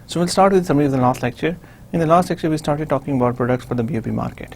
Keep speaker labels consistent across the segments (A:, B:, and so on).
A: So we'll start with summary of the last lecture. In the last lecture we started talking about products for the BOP market.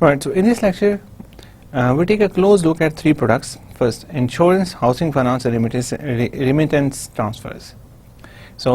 A: Right, so in this lecture we take a close look at 3 products. First, insurance, housing finance and remittance transfers. So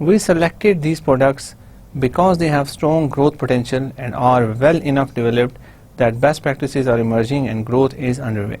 A: We selected these products because they have strong growth potential and are well enough developed that best practices are emerging and growth is underway.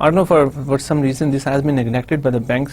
A: I don't know for some reason this has been neglected by the banks,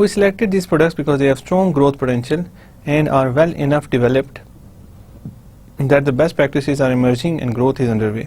A: We selected these products because they have strong growth potential and are well enough developed that the best practices are emerging and growth is underway.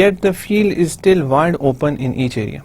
A: Yet the field is still wide open in each area.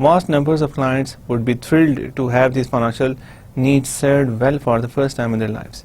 A: Vast numbers of clients would be thrilled to have these financial needs served well for the first time in their lives.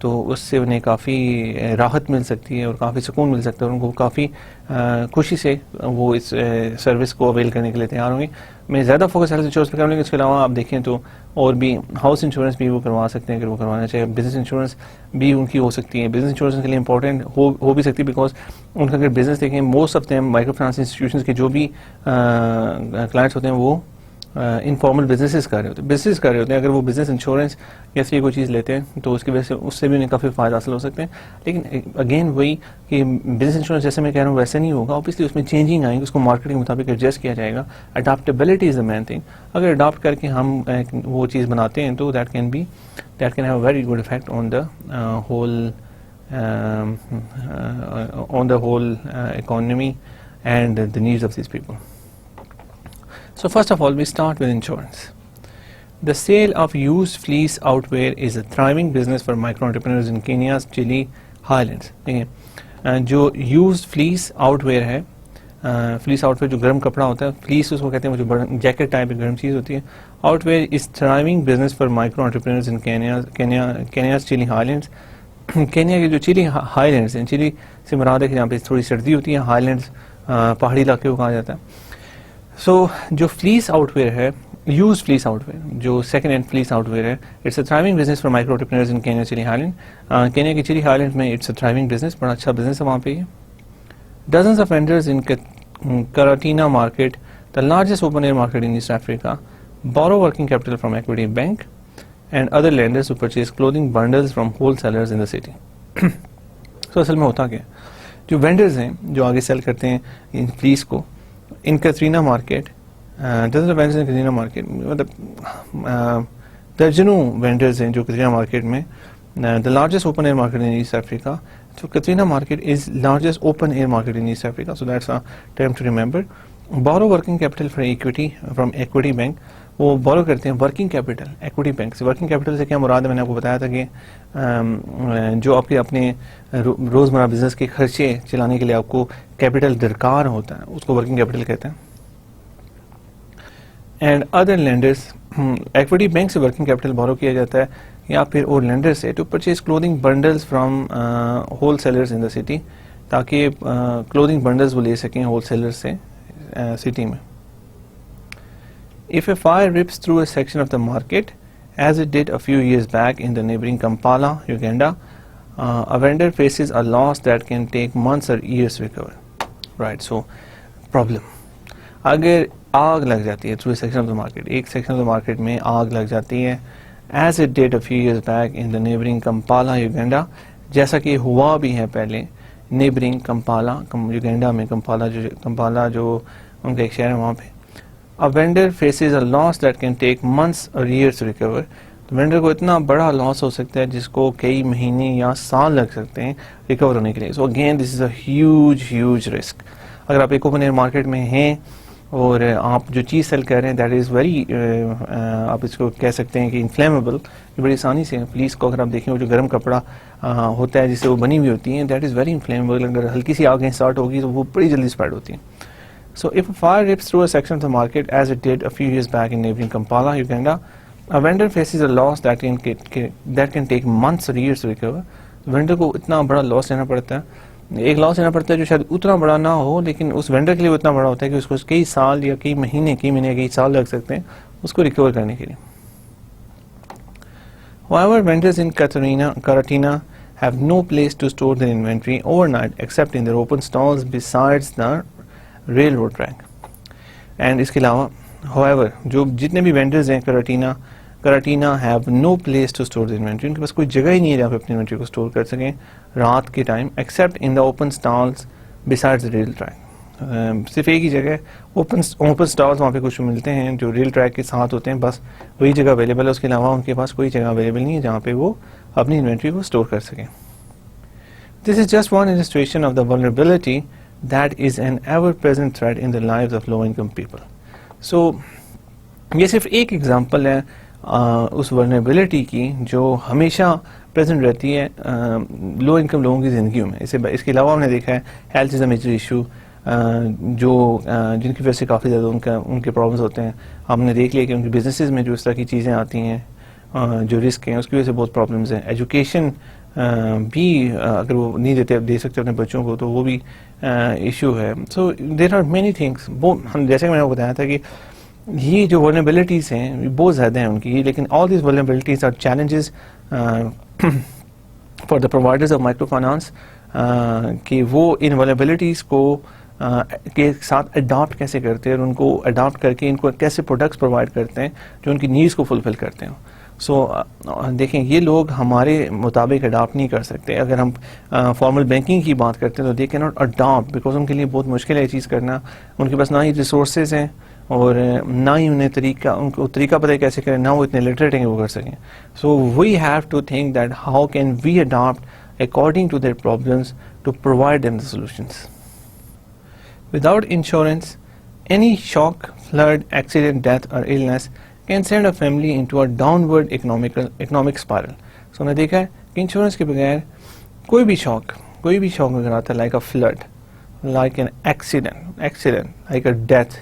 A: تو اس سے انہیں کافی راحت مل سکتی ہے اور کافی سکون مل سکتا ہے، اور ان کو کافی خوشی سے وہ اس سروس کو اویل کرنے کے لیے تیار ہوں گے. میں زیادہ فوکس ہیلتھ انشورنس پہ کروں گا، اس کے علاوہ آپ دیکھیں تو اور بھی ہاؤس انشورنس بھی وہ کروا سکتے ہیں اگر وہ کروانا چاہے. بزنس انشورنس بھی ان کی ہو سکتی ہے. بزنس انشورنس کے لیے امپورٹنٹ ہو بھی سکتی ہے بیکاز ان کا اگر بزنس دیکھیں most of them micro finance institutions کے جو بھی کلائنٹس ہوتے ہیں وہ انفارمل بزنسز کر رہے ہوتے ہیں. اگر وہ بزنس انشورنس یا ایسی کوئی چیز لیتے ہیں تو اس کی وجہ سے اس سے بھی انہیں کافی فائدہ حاصل ہو سکتے ہیں. لیکن اگین وہی کہ بزنس انشورنس جیسے میں کہہ رہا ہوں ویسے نہیں ہوگا، اوبیسلی اس میں چینجنگ آئیں گی، اس کو مارکیٹ کے مطابق ایڈجسٹ کیا جائے گا. Adaptability is the main thing. اگر اڈاپٹ کر کے ہم وہ چیز بناتے ہیں تو that can have a very good effect on the whole economy and the needs of these people. So first of all, we start with insurance. The sale of used fleece outwear is a thriving business for micro entrepreneurs in Kenya's Chile highlands. جو used fleece outwear ہے، فلیس out wear جو گرم کپڑا ہوتا ہے، فلیس اس کو کہتے ہیں، وہ جو جیکٹ ٹائپ ایک گرم چیز ہوتی ہے. Outwear is thriving business for micro entrepreneurs in Kenya's chilly highlands. Kenya کے جو چیلی ہائی لینڈس ہیں، چیلی سے مراد ہے کہ یہاں پہ تھوڑی سردی ہوتی ہے، ہائی لینڈس پہاڑی علاقے کو کہا جاتا ہے. سو جو فلیس آؤٹ ویئر ہے، یوز فلیس آؤٹ ویئر جو second hand fleece out wear ہے، it's a thriving business for micro entrepreneurs in Kenya چیلی ہائی لینڈ. کینیا کی چیلی ہائی لینڈ میں اٹس اے تھرائیونگ بزنس، بڑا اچھا بزنس ہے وہاں پہ. Dozens of vendors in Karatina market, the largest open air market in East Africa, borrow working capital from Equity Bank and other lenders to purchase clothing bundles from wholesalers in the city. So اصل میں ہوتا کیا ہے، جو vendors ہیں جو آگے cell کرتے ہیں ان فلیس کو، ان کترینا مارکیٹ، وینڈرز ان کترینا مارکیٹ مطلب درجنوں وینڈرز ہیں جو کترینا مارکیٹ میں. The largest open air market in East Africa. So Katrina market is largest open air market in East Africa. So that's a term to remember. Borrow working capital from Equity Bank. وہ borrow کرتے ہیں working capital Equity Bank سے. working capital سے کیا مراد ہے؟ میں نے آپ کو بتایا تھا کہ جو آپ کے اپنے روزمرہ بزنس کے خرچے چلانے کے لیے آپ کو کیپٹل درکار ہوتا ہے، اس کو working capital کہتے ہیں. And other lenders, equity bank سے ورکنگ کیپٹل بورو کیا جاتا ہے یا پھر اور لینڈر سے to purchase clothing bundles from wholesalers in the city, تاکہ کلودنگ بنڈلز وہ لے سکیں ہول سیلرز سے سٹی میں. If a fire rips through a section of the market, as it did a few years back in the neighboring Kampala, Uganda, a vendor faces a loss that can take months or years to recover. Right, so problem. اگر آگ لگ جاتی ہے through a section of the market، ایک section of the market میں آگ لگ جاتی ہے as it did a few years back in the neighboring Kampala, Uganda، جیسا کہ ہوا بھی ہے پہلے نیبرنگ کمپالا، یوگینڈا میں کمپالا جو ان کا ایک شہر ہے وہاں پہ. A vendor faces a loss that can take months or years to recover. تو وینڈر کو اتنا بڑا لاس ہو سکتا ہے جس کو کئی مہینے یا سال لگ سکتے ہیں ریکور ہونے کے لیے. سو again this is a huge risk. اگر آپ ایک اوپن ایئر مارکیٹ میں ہیں اور آپ جو چیز سیل کر رہے ہیں دیٹ از ویری، آپ اس کو کہہ سکتے ہیں کہ انفلیمیبل، بڑی آسانی سے پولیس کو اگر آپ دیکھیں وہ جو گرم کپڑا ہوتا ہے جس سے وہ بنی ہوئی ہوتی ہیں دیٹ از ویری انفلیمیبل. اگر ہلکی سی آگیں اسٹارٹ ہوگی تو وہ بڑی جلدی اسپریڈ ہوتی ہیں. So if a fire rips through a section of the market as it did a few years back in neighboring Kampala, Uganda, a vendor faces a loss that can take months or years to recover. Vendor کو اتنا بڑا لاس لینا پڑتا ہے، ایک لاس لینا پڑتا ہے جو شاید اتنا بڑا نہ ہو لیکن اس وینڈر کے لیے اتنا بڑا ہوتا ہے کہ اس کو کئی سال یا کئی مہینے کئی سال لگ سکتے ہیں اس کو ریکور کرنے کے لیے. However, vendors in Karatina have no place to store their inventory overnight except in their open stalls besides the railroad track. And اس کے علاوہ however جو جتنے بھی وینڈرز ہیں Karatina have no place to store the inventory, ان کے پاس کوئی جگہ ہی نہیں ہے جہاں پہ اپنی انوینٹری کو اسٹور کر سکیں رات کے time except in the open stalls besides rail track. صرف ایک ہی جگہ اوپن اسٹالز وہاں پہ کچھ ملتے ہیں جو ریل ٹریک کے ساتھ ہوتے ہیں، بس وہی جگہ اویلیبل ہے، اس کے علاوہ ان کے پاس کوئی جگہ اویلیبل نہیں ہے جہاں پہ وہ اپنی انوینٹری کو اسٹور کر سکیں. This is just one illustration of the vulnerability that is an ever-present threat in the lives of low-income people. So یہ صرف ایک ایگزامپل ہے اس ورنیبلٹی کی جو ہمیشہ پریزنٹ رہتی ہے لو انکم لوگوں کی زندگیوں میں. اس کے علاوہ ہم نے دیکھا ہے health is a major issue جو جن کی وجہ سے کافی زیادہ ان کے پرابلمس ہوتے ہیں. ہم نے دیکھ لیا کہ ان کے بزنسز میں جو اس طرح کی چیزیں آتی ہیں جو رسک ہیں اس کی وجہ سے بہت پرابلمز ہیں. ایجوکیشن بھی اگر وہ نہیں دے سکتے اپنے بچوں کو تو وہ بھی ایشو ہے. سو دیر آر مینی تھنگس. ہم جیسے کہ میں نے بتایا تھا کہ یہ جو ولنریبلٹیز ہیں بہت زیادہ ہیں ان کی, لیکن all these vulnerabilities are challenges for the providers of micro finance, کہ وہ ان ولنریبلٹیز کو کے ساتھ اڈاپٹ کیسے کرتے ہیں اور ان کو اڈاپٹ کر کے ان کو کیسے پروڈکٹس پرووائڈ کرتے ہیں جو ان کی نیڈس کو فلفل کرتے ہیں. سو دیکھیں یہ لوگ ہمارے مطابق اڈاپٹ نہیں کر سکتے. اگر ہم فارمل بینکنگ کی بات کرتے ہیں تو دے کی ناٹ اڈاپٹ بیکاز ان کے لیے بہت مشکل ہے یہ چیز کرنا. ان کے پاس نہ ہی ریسورسز ہیں اور نہ ہی انہیں ان کو طریقہ پتہ ہے کیسے کریں, نہ وہ اتنے لٹریٹ ہیں کہ وہ کر سکیں. So we have to think that how can we adapt according to their problems to provide them the solutions. Without insurance, any shock, flood, accident, death or illness can send a family into a downward economic spiral. So ہم نے دیکھا ہے کہ insurance کے بغیر کوئی بھی شوق اگر آتا ہے, like a flood, like an accident, like a death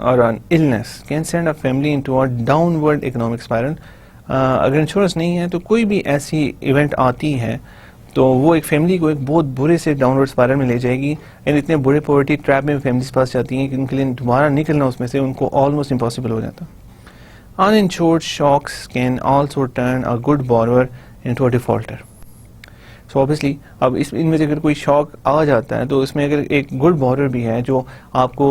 A: or an illness can send a family into a downward economic spiral. اگر انشورنس نہیں ہے تو کوئی بھی ایسی ایونٹ آتی ہے تو وہ ایک فیملی کو ایک بہت برے سے ڈاؤن ورڈ اسپائرل میں لے جائے گی. اینڈ اتنے برے پاورٹی ٹریپ میں فیملیز پاس جاتی ہیں کہ ان کے لیے دوبارہ نکلنا اس میں سے ان کو آلموسٹ امپاسبل ہو جاتا. Uninsured shocks can also turn a good borrower into a defaulter. So obviously اب ان میں سے اگر کوئی شاک آ جاتا ہے تو اس میں اگر ایک گڈ بورر بھی ہے جو آپ کو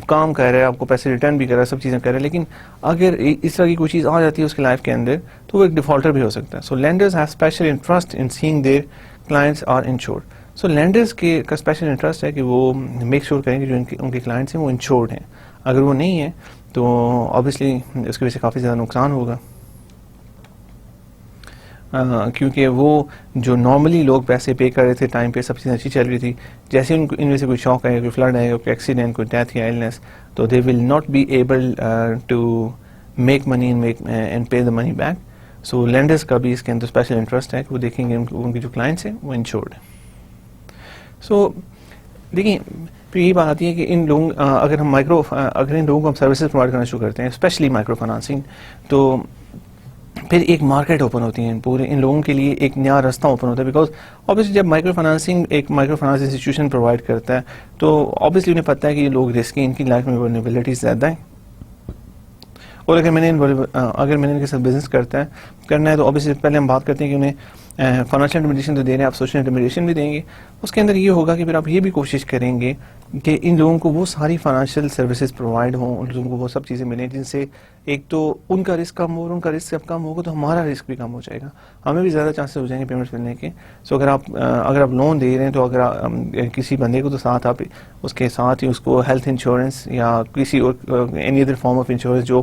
A: کام کر رہا ہے, آپ کو پیسے ریٹرن بھی کر رہا ہے, سب چیزیں کر رہا ہے, لیکن اگر اس طرح کی کوئی چیز آ جاتی ہے اس کی لائف کے اندر تو وہ ایک ڈیفالٹر بھی ہو سکتا ہے. So lenders have special interest in seeing their clients are insured. So lenders کا اسپیشل انٹرسٹ ہے کہ وہ میک شیور کریں کہ جو ان کے کلائنٹس ہیں وہ انشورڈ ہیں. اگر وہ نہیں ہے تو آبویسلی اس کی وجہ سے کافی زیادہ نقصان ہوگا, کیونکہ وہ جو نارملی لوگ پیسے پے کر رہے تھے ٹائم پہ, سب چیزیں اچھی چل رہی تھی, جیسے ان میں سے کوئی شوق آئے, کوئی فلڈ آئے, کوئی ایکسیڈنٹ, کوئی ڈیتھ یا ایلنس, تو they will not be able to make money and pay the money back. So lenders کا بھی اس کے اندر اسپیشل انٹرسٹ ہے کہ وہ دیکھیں گے ان کے جو کلائنٹس ہیں وہ انشورڈ ہیں. سو دیکھیں پھر یہ بات آتی ہے کہ ان لوگوں اگر ان لوگوں کو ہم سروسز پرووائڈ کرنا شروع کرتے ہیں, اسپیشلی مائکرو فائنانسنگ, تو پھر ایک مارکیٹ اوپن ہوتی ہے پورے ان لوگوں کے لیے, ایک نیا راستہ اوپن ہوتا ہے. بیکاز آبویسلی جب مائکرو فائنانس انسٹیٹیوشن پرووائڈ کرتا ہے تو آبویسلی انہیں پتہ ہے کہ یہ لوگ رسکی, ان کی لائف میں ولنریبلٹیز زیادہ ہیں, اور اگر میں نے ان کے ساتھ بزنس کرنا ہے تو آبویسلی پہلے ہم بات کرتے ہیں کہ انہیں فائنینشیل انٹرمیڈیشن تو دے رہے ہیں, آپ سوشل انٹرمیڈیشن بھی دیں گے. اس کے اندر یہ ہوگا کہ پھر آپ یہ بھی کوشش کریں گے کہ ان لوگوں کو وہ ساری فائنینشیل سروسز پرووائڈ ہوں, ان لوگوں کو وہ سب چیزیں ملیں جن سے ایک تو ان کا رسک کم ہو, اور ان کا رسک جب کم ہوگا تو ہمارا رسک بھی کم ہو جائے گا, ہمیں بھی زیادہ چانسز ہو جائیں گے پیمنٹس ملنے کے. سو اگر آپ لون دے رہے ہیں تو اگر کسی بندے کو تو ساتھ آپ اس کے ساتھ ہی اس کو ہیلتھ انشورنس یا کسی اور any other form of insurance جو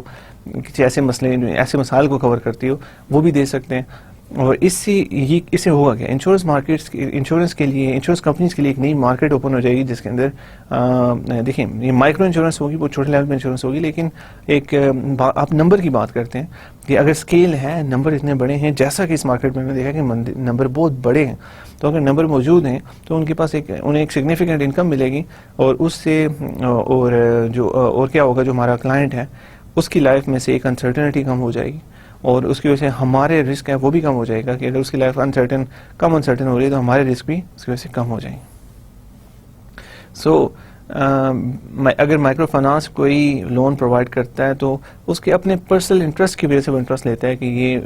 A: کسی ایسے مسائل کو کور کرتی ہو وہ بھی دے سکتے ہیں. اور اس سے ہوگا کیا, انشورنس کے لیے, انشورنس کمپنیز کے لیے ایک نئی مارکیٹ اوپن ہو جائے گی جس کے اندر دیکھیں یہ مائکرو انشورنس ہوگی, وہ چھوٹے لیول پہ انشورنس ہوگی, لیکن ایک آپ نمبر کی بات کرتے ہیں کہ اگر اسکیل ہے, نمبر اتنے بڑے ہیں, جیسا کہ اس مارکیٹ میں نے دیکھا کہ نمبر بہت بڑے ہیں, تو اگر نمبر موجود ہیں تو ان کے پاس انہیں ایک سگنیفیکنٹ انکم ملے گی, اور اس سے اور کیا ہوگا, جو ہمارا کلائنٹ ہے اس کی لائف میں سے ایک انسرٹنٹی کم ہو جائے گی, اور اس کی وجہ سے ہمارے رسک ہے وہ بھی کم ہو جائے گا کہ اگر اس کی لائف کم انسرٹن ہو رہی ہے تو ہمارے رسک بھی اس کی وجہ سے کم ہو جائیں گے. سو اگر مائکرو فائنانس کوئی لون پرووائڈ کرتا ہے تو اس کے اپنے پرسنل انٹرسٹ کی وجہ سے وہ انٹرسٹ لیتا ہے کہ یہ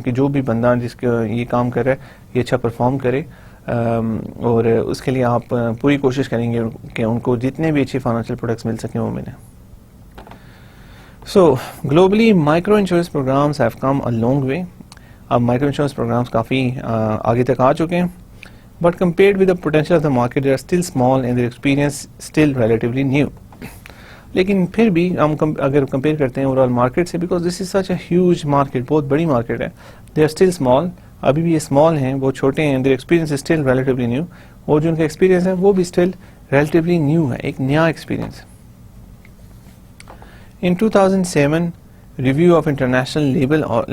A: جو بھی بندہ جس کا یہ کام کر رہا ہے یہ اچھا پرفارم کرے, اور اس کے لیے آپ پوری کوشش کریں گے کہ ان کو جتنے بھی اچھے فائنینشیل پروڈکٹس مل سکیں وہ ملیں. So globally micro insurance programs have come a long way. اب micro insurance programs کافی آگے تک آ چکے ہیں, but compared with the potential of the market they are still small and their experience still relatively new. لیکن پھر بھی ہم اگر کمپیئر کرتے ہیں overall market سے, because this is such a huge market, بہت بڑی market ہے, they are still small, ابھی بھی یہ small ہیں, بہت چھوٹے ہیں, their experience is still relatively new, اور جو ان کا experience ہے وہ بھی still relatively new ہے, ایک نیا experience ہے. In 2007, review of International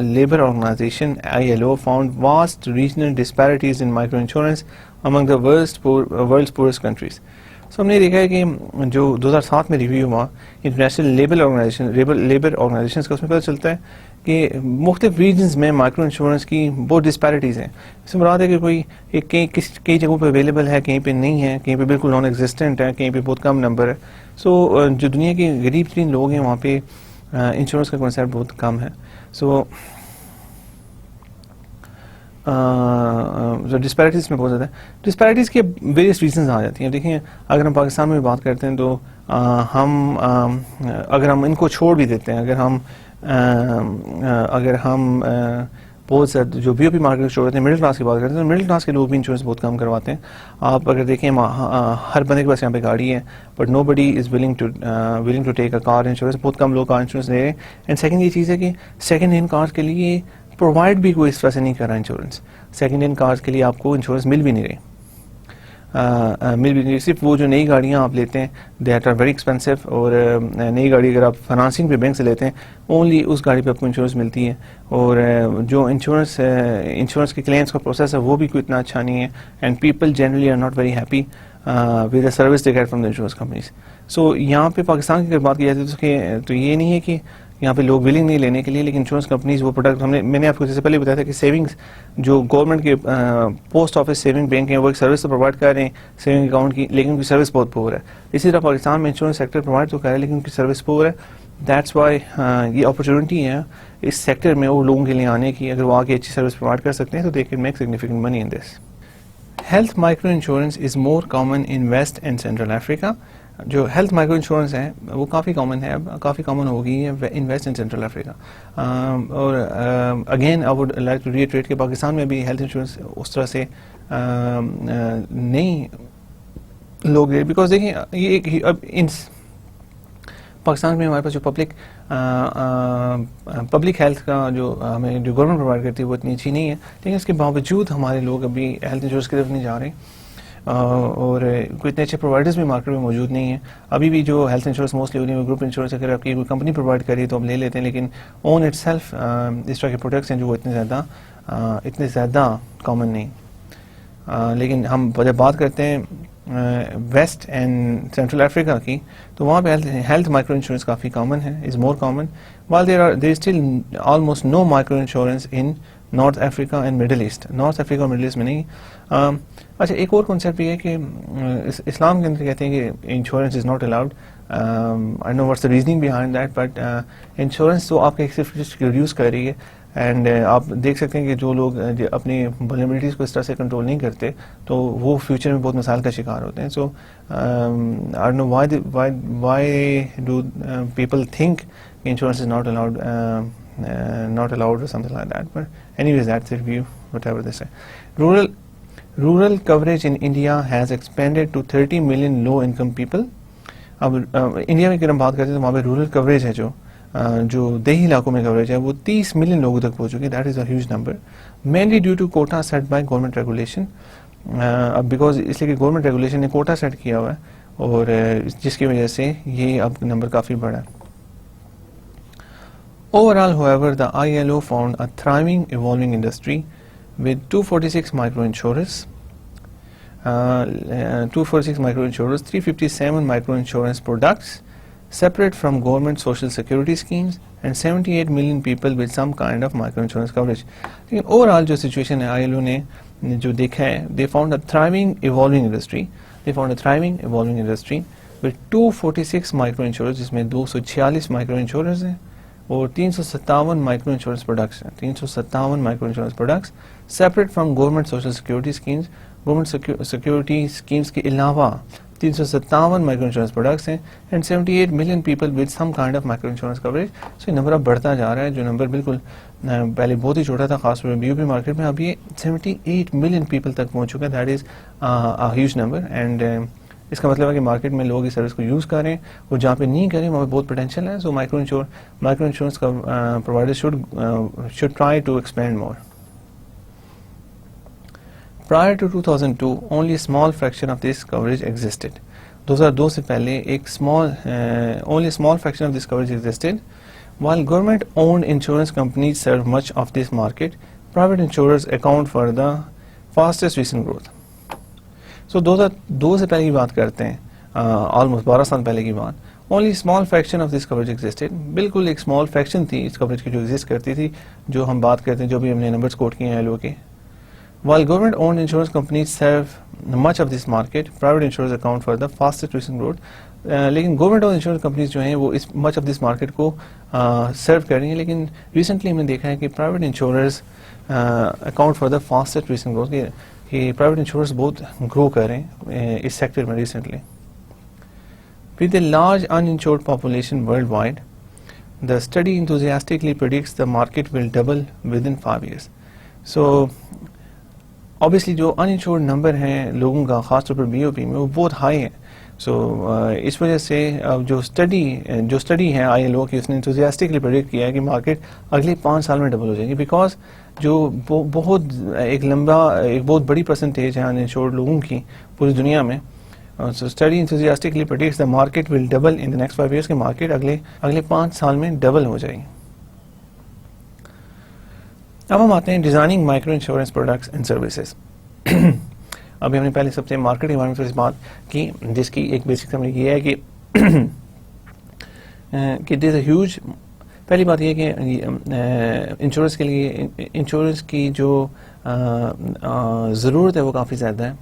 A: Labour Organization (ILO) found vast regional disparities in microinsurance among the world's poorest countries. So ہم نے دیکھا ہے کہ جو 2007 میں ریویو ہوا انٹرنیشنل لیبر آرگنائزیشن کا, اس میں پتہ چلتا ہے کہ مختلف ریجنز میں مائکرو انشورنس کی بہت ڈسپیرٹیز ہیں. اس سے مراد ہے کہ کوئی کئی جگہوں پہ اویلیبل ہے, کہیں پہ نہیں ہے, کہیں پہ بالکل نان ایگزسٹنٹ ہے, کہیں پہ بہت کم نمبر ہے. سو جو دنیا کے غریب ترین لوگ ہیں وہاں پہ انشورنس کا کنسیپٹ بہت کم ہے. سو ڈسپیرٹیز میں بہت زیادہ ہے. ڈسپیرٹیز کے ویریس ریزنز آ جاتی ہیں. دیکھیں اگر ہم پاکستان میں بات کرتے ہیں تو اگر ہم ان کو چھوڑ بھی دیتے ہیں, اگر ہم بہت زیادہ جو بی او پی مارکیٹ چھوڑ دیتے ہیں, مڈل کلاس کی بات کرتے ہیں تو مڈل کلاس کے لوگ بھی انشورنس بہت کم کرواتے ہیں. آپ اگر دیکھیں ہر بندے کے پاس یہاں پہ گاڑی ہے, but nobody is willing to take a car insurance. بہت کم لوگ کار انشورنس لے رہے ہیں. اینڈ سیکنڈ یہ چیز ہے کہ سیکنڈ ہینڈ کار کے لیے پرووائڈ بھی کوئی اس طرح سے نہیں کر رہا انشورنس. سیکنڈ ہینڈ کار کے لیے آپ کو انشورنس مل بھی نہیں رہی. صرف وہ جو نئی گاڑیاں آپ لیتے ہیں دیٹ آر ویری ایکسپینسو, اور نئی گاڑی اگر آپ فنانسنگ پہ بینک سے لیتے ہیں اونلی اس گاڑی پہ آپ کو انشورنس ملتی ہے. اور جو انشورنس کے کلیمس کا پروسیس ہے وہ بھی کوئی اتنا اچھا نہیں ہے. And people generally are not very happy with the service they get from the insurance companies. So یہاں پہ پاکستان کی اگر بات کی جاتی ہے تو یہ نہیں ہے کہ یہاں پہ لوگ ولنگ نہیں لینے کے لیے, لیکن انشورنس کمپنیز وہ پروڈکٹ میں نے آپ کو جیسے پہلے بتایا تھا کہ سیونگز جو گورنمنٹ کے پوسٹ آفس سیونگ بینک ہیں وہ ایک سروس تو پرووائڈ کر رہے ہیں سیونگ اکاؤنٹ کی, لیکن ان کی سروس بہت پور ہے. اسی طرح پاکستان میں انشورنس سیکٹر پرووائڈ تو کر رہا ہے لیکن ان کی سروس پور ہے. دیٹس وائی یہ اپرچونٹی ہے اس سیکٹر میں اور لوگوں کے لیے آنے کی. اگر وہ آگے اچھی سروس پرووائڈ کر سکتے ہیں تو they can make significant money in this. Health micro insurance is more common in waste and central Africa. جو ہیلتھ مائکرو انشورنس ہے وہ کافی کامن ہے, اب کافی کامن ہو گئی ہے in waste and central Africa. اور again I would like to reiterate کہ پاکستان میں بھی ہیلتھ انشورنس اس طرح سے نہیں لوگ, بیکاز دیکھیں یہ اب پاکستان میں ہمارے پاس جو پبلک ہیلتھ کا جو ہمیں جو گورنمنٹ پرووائڈ کرتی ہے وہ اتنی اچھی نہیں ہے, لیکن اس کے باوجود ہمارے لوگ ابھی ہیلتھ انشورنس کی طرف نہیں جا رہے, اور کوئی اتنے اچھے پرووائڈرز بھی مارکیٹ میں موجود نہیں ہیں. ابھی بھی جو ہیلتھ انشورنس موسٹلی ہوئی گروپ انشورنس اگر آپ کی کوئی کمپنی پرووائڈ کری تو ہم لے لیتے ہیں, لیکن اون اٹ سیلف اس طرح کے پروڈکٹس ہیں جو اتنے زیادہ کامن نہیں. لیکن ہم جب بات کرتے ہیں ویسٹ اینڈ سینٹرل افریقہ کی تو وہاں پہ ہیلتھ مائکرو انشورنس کافی کامن ہے, is more common, while there is still almost no micro insurance in North Africa and Middle East. North Africa اور مڈل ایسٹ میں نہیں. اچھا ایک اور کنسیپٹ یہ ہے کہ اسلام کے اندر کہتے ہیں کہ insurance is not allowed. I know what's the reasoning behind that, but insurance تو آپ کے صرف ریڈیوس کر رہی ہے. اینڈ آپ دیکھ سکتے ہیں کہ جو لوگ اپنی ولنریبلٹیز کو اس طرح سے کنٹرول نہیں کرتے تو وہ فیوچر میں بہت مسائل کا شکار ہوتے ہیں. So I know why do people think insurance is not allowed or something like that, but anyways that's their view, whatever they say. Rural coverage in India has expanded to 30 million low income people. اب India میں اگر ہم بات کرتے ہیں تو وہاں پہ رورل کوریج ہے جو دیہی علاقوں میں کوریج ہے وہ 30 ملین لوگوں تک پہنچ چکی ہے. That is a huge number, mainly due to quota set by government regulation. اب بیکاز اس لیے کہ گورنمنٹ ریگولیشن نے کوٹا سیٹ کیا ہوا ہے اور جس کی وجہ سے یہ اب نمبر کافی بڑا ہے. Overall, however, the ILO found a thriving, evolving industry with 246 microinsurers, 357 microinsurance products separate from government social security schemes, and 78 million people with some kind of microinsurance coverage. لیکن overall جو situation ہے ILO نے جو دیکھا ہے, they found a thriving, evolving industry. They found a thriving, evolving industry with 246 microinsurers, جس میں 246 microinsurers ہیں اور 357 مائکرو انشورنس پروڈکٹس ہیں. 357 micro insurance products separate from government social security schemes. Government security schemes کے علاوہ 357 مائکرو انشورنس پروڈکٹس ہیں and 78 million people with some kind of micro insurance coverage. So یہ number اب بڑھتا جا رہا ہے, جو نمبر بالکل پہلے بہت ہی چھوٹا تھا خاص طور پہ بی او پی مارکیٹ میں, اب یہ 78 ملین پیپل تک پہنچ چکا ہے. That is a huge number. And اس کا مطلب ہے کہ مارکیٹ میں لوگ اس سروس کو یوز کر رہے ہیں اور جہاں پہ نہیں کریں وہاں پہ بہت پوٹینشیل ہے. سو مائکرو انشورنس کا provider should try to expand more. Prior to 2002, only a small fraction of this coverage existed. 2002 سے پہلے ایک only a small fraction of this coverage existed. While government-owned insurance companies serve much of this market, private insurers account for the fastest recent growth. سو 2002 سے پہلے کی بات کرتے ہیں, almost 12 سال پہلے کی بات, only small fraction of this coverage existed. بالکل ایک small fraction تھی اس coverage کی جو exist کرتی تھی, جو ہم بات کرتے ہیں, جو بھی ہم نے numbers quote کیے ہیں LO کے. While government-owned insurance companies serve much of this market, private insurers account for the fastest recent growth. لیکن گورنمنٹ انشورنس کمپنیز جو ہیں وہ اس مچ آف دس مارکیٹ کو سرو کر رہی ہیں, لیکن ریسنٹلی ہم نے دیکھا ہے کہ private insurers account for the fastest recent growth, کہ پرائیویٹ انشوررز بہت گرو کر رہے ہیں اس سیکٹر میں recently. With a large uninsured population worldwide, the study enthusiastically predicts the market will double within 5 years. So obviously جو uninsured number ہیں لوگوں کا خاص طور پر BOP میں وہ بہت ہائی ہے. سو اس وجہ سے جو اسٹڈی ہے ILO کی, اس نے انتھوزیاسٹکلی پریڈکٹ کیا ہے کہ مارکیٹ اگلے 5 سال میں ڈبل ہو جائے گی, بیکاز جو ایک بہت بڑی پرسنٹیج ہے انشورڈ لوگوں کی پوری دنیا میں. So study enthusiastically predicts the market will double in the next 5 years, کہ مارکیٹ اگلے 5 سال میں ڈبل ہو جائے گی. اب ہم آتے ہیں designing micro insurance products and services. ابھی ہم نے پہلے سب سے مارکیٹ کے بارے میں بات کی, جس کی ایک بیسک سمجھ یہ ہے کہ دیر از اے ہیوج. پہلی بات یہ کہ انشورنس کے لیے انشورنس کی جو ضرورت ہے وہ کافی زیادہ ہے.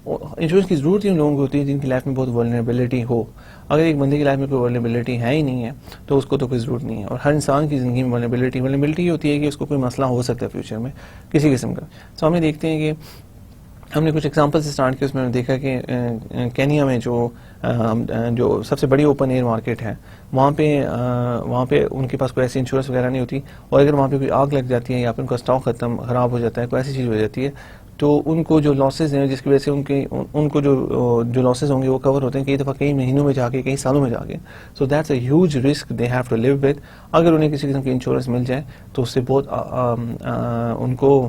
A: انشورنس کی ضرورت ان لوگوں کو ہوتی ہے جن کی لائف میں بہت ولنریبلٹی ہو. اگر ایک بندے کی لائف میں کوئی ولنریبلٹی ہے ہی نہیں ہے تو اس کو تو کوئی ضرورت نہیں ہے. اور ہر انسان کی زندگی میں ولنریبلٹی یہ ہوتی ہے کہ اس کو کوئی مسئلہ ہو سکتا ہے فیوچر میں کسی قسم کا. سو ہم دیکھتے ہیں کہ ہم نے کچھ ایگزامپل سے اسٹارٹ کیا, اس میں دیکھا کہ کینیا میں جو سب سے بڑی اوپن ایئر مارکیٹ ہے, وہاں پہ ان کے پاس کوئی ایسی انشورنس وغیرہ نہیں ہوتی, اور اگر وہاں پہ کوئی آگ لگ جاتی ہے یا پھر ان کا اسٹاک خراب ہو جاتا ہے, کوئی ایسی چیز ہو جاتی ہے, تو ان کو جو لاسز ہیں جس کی وجہ سے ان کو جو لاسز ہوں گے وہ کور ہوتے ہیں کئی دفعہ کئی مہینوں میں جا کے, کئی سالوں میں جا کے. So that's a huge risk they have to live with. اگر انہیں کسی قسم کی انشورنس مل جائے تو اس سے بہت ان کو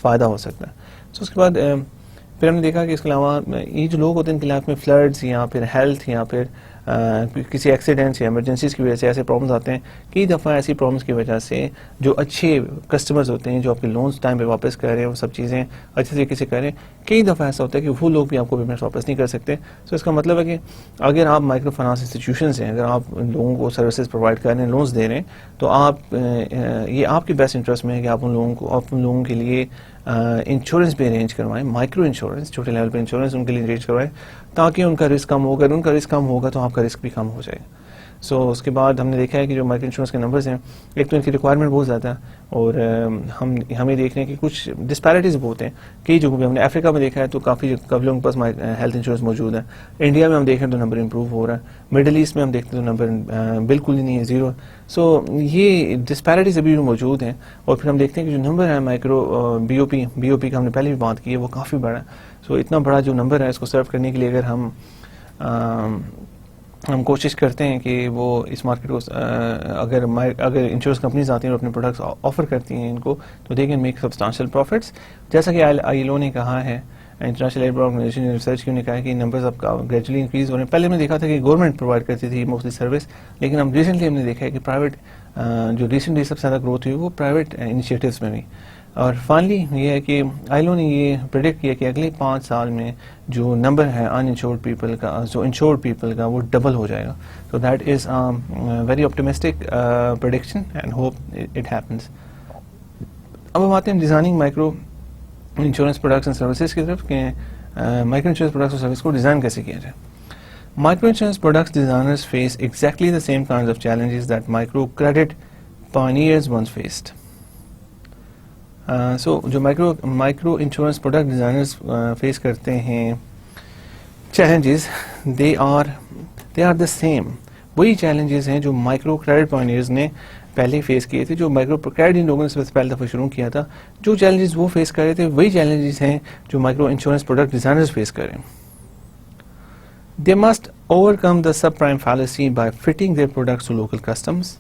A: فائدہ ہو سکتا ہے. سو اس کے بعد پھر ہم نے دیکھا کہ اس کے علاوہ یہ جو لوگ ہوتے ہیں ان کی لائف میں فلڈس یا پھر ہیلتھ یا پھر کسی ایکسیڈنٹس یا ایمرجنسیز کی وجہ سے ایسے پرابلمس آتے ہیں. کئی دفعہ ایسی پرابلمس کی وجہ سے جو اچھے کسٹمرز ہوتے ہیں جو آپ کے لونز ٹائم پہ واپس کر رہے ہیں, وہ سب چیزیں اچھے طریقے سے کر رہے ہیں, کئی دفعہ ایسا ہوتا ہے کہ وہ لوگ بھی آپ کو پیمنٹس واپس نہیں کر سکتے. سو اس کا مطلب ہے کہ اگر آپ مائکرو فائنانس انسٹیٹیوشنز ہیں, اگر آپ لوگوں کو سروسز پرووائڈ کر رہے ہیں, لونز دے رہے ہیں, تو یہ آپ کے بیسٹ انٹرسٹ میں ہے کہ آپ ان لوگوں کے لیے انشورنس بھی ارینج کروائیں, مائکرو انشورنس چھوٹے لیول پہ انشورنس ان کے لیے ارینج کروائیں, تاکہ ان کا رسک کم ہوگا. ان کا رسک کم ہوگا تو آپ کا رسک بھی کم ہو جائے گا. سو اس کے بعد ہم نے دیکھا ہے کہ جو مائکرو انشورنس کے نمبرز ہیں, ایک تو ان کی ریکوائرمنٹ بہت زیادہ ہے, اور ہمیں دیکھ رہے ہیں کہ کچھ ڈسپیرٹیز بہت ہیں. کئی جگہوں پہ ہم نے افریقہ میں دیکھا ہے تو کافی لوگوں کے پاس ہیلتھ انشورنس موجود ہے. انڈیا میں ہم دیکھ رہے ہیں تو نمبر امپروو ہو رہا ہے. مڈل ایسٹ میں ہم دیکھتے ہیں تو نمبر بالکل ہی نہیں ہے, زیرو. سو یہ ڈسپیرٹیز ابھی موجود ہیں. اور پھر ہم دیکھتے ہیں کہ جو نمبر ہے مائکرو BOP کا ہم نے پہلے بھی بات کی ہے, وہ کافی بڑا ہے. سو اتنا بڑا جو نمبر ہے اس کو سرو کرنے کے لیے اگر ہم کوشش کرتے ہیں کہ وہ اس مارکیٹ کو اگر انشورنس کمپنیز آتی ہیں اور اپنے پروڈکٹس آفر کرتی ہیں ان کو, تو they can make substantial profits. جیسا کہ ILO نے کہا ہے, انٹرنیشنل لیبر آرگنائزیشن نے ریسرچ کیوں نے کہا ہے کہ نمبرز اب گریجولی انکریز ہو رہے ہیں. پہلے ہم نے دیکھا تھا کہ گورنمنٹ پرووائڈ کرتی تھی موسٹلی سروس, لیکن اب ریسنٹلی ہم نے دیکھا ہے کہ پرائیویٹ جو ریسنٹلی سب سے زیادہ گروتھ ہوئی وہ پرائیویٹ انیشیٹوز میں بھی. اور فائنلی یہ ہے کہ ILO نے یہ پریڈکٹ کیا کہ اگلے 5 سال میں جو نمبر ہے انشورڈ پیپل کا, جو انشورڈ پیپل کا, وہ ڈبل ہو جائے گا. So that is very optimistic prediction and hope it happens. اب ہم آتے ہیں designing micro insurance products and services کی طرف, کہ مائکرو انشورنس پروڈکٹس اور سروس کو ڈیزائن کیسے کیا جائے. Micro insurance products designers face exactly the same kinds of challenges that micro credit pioneers once faced. So جو micro insurance product designers face کرتے ہیں challenges, they are the same. وہی challenges ہیں جو micro credit pioneers نے پہلے face کیے تھے. جو مائکرو کریڈٹ ان لوگوں نے سب سے پہلے دفعہ شروع کیا تھا, جو challenges وہ فیس کر رہے تھے وہی challenges ہیں جو micro insurance product designers face کر رہے ہیں. They must overcome the subprime fallacy by fitting their products to local customs,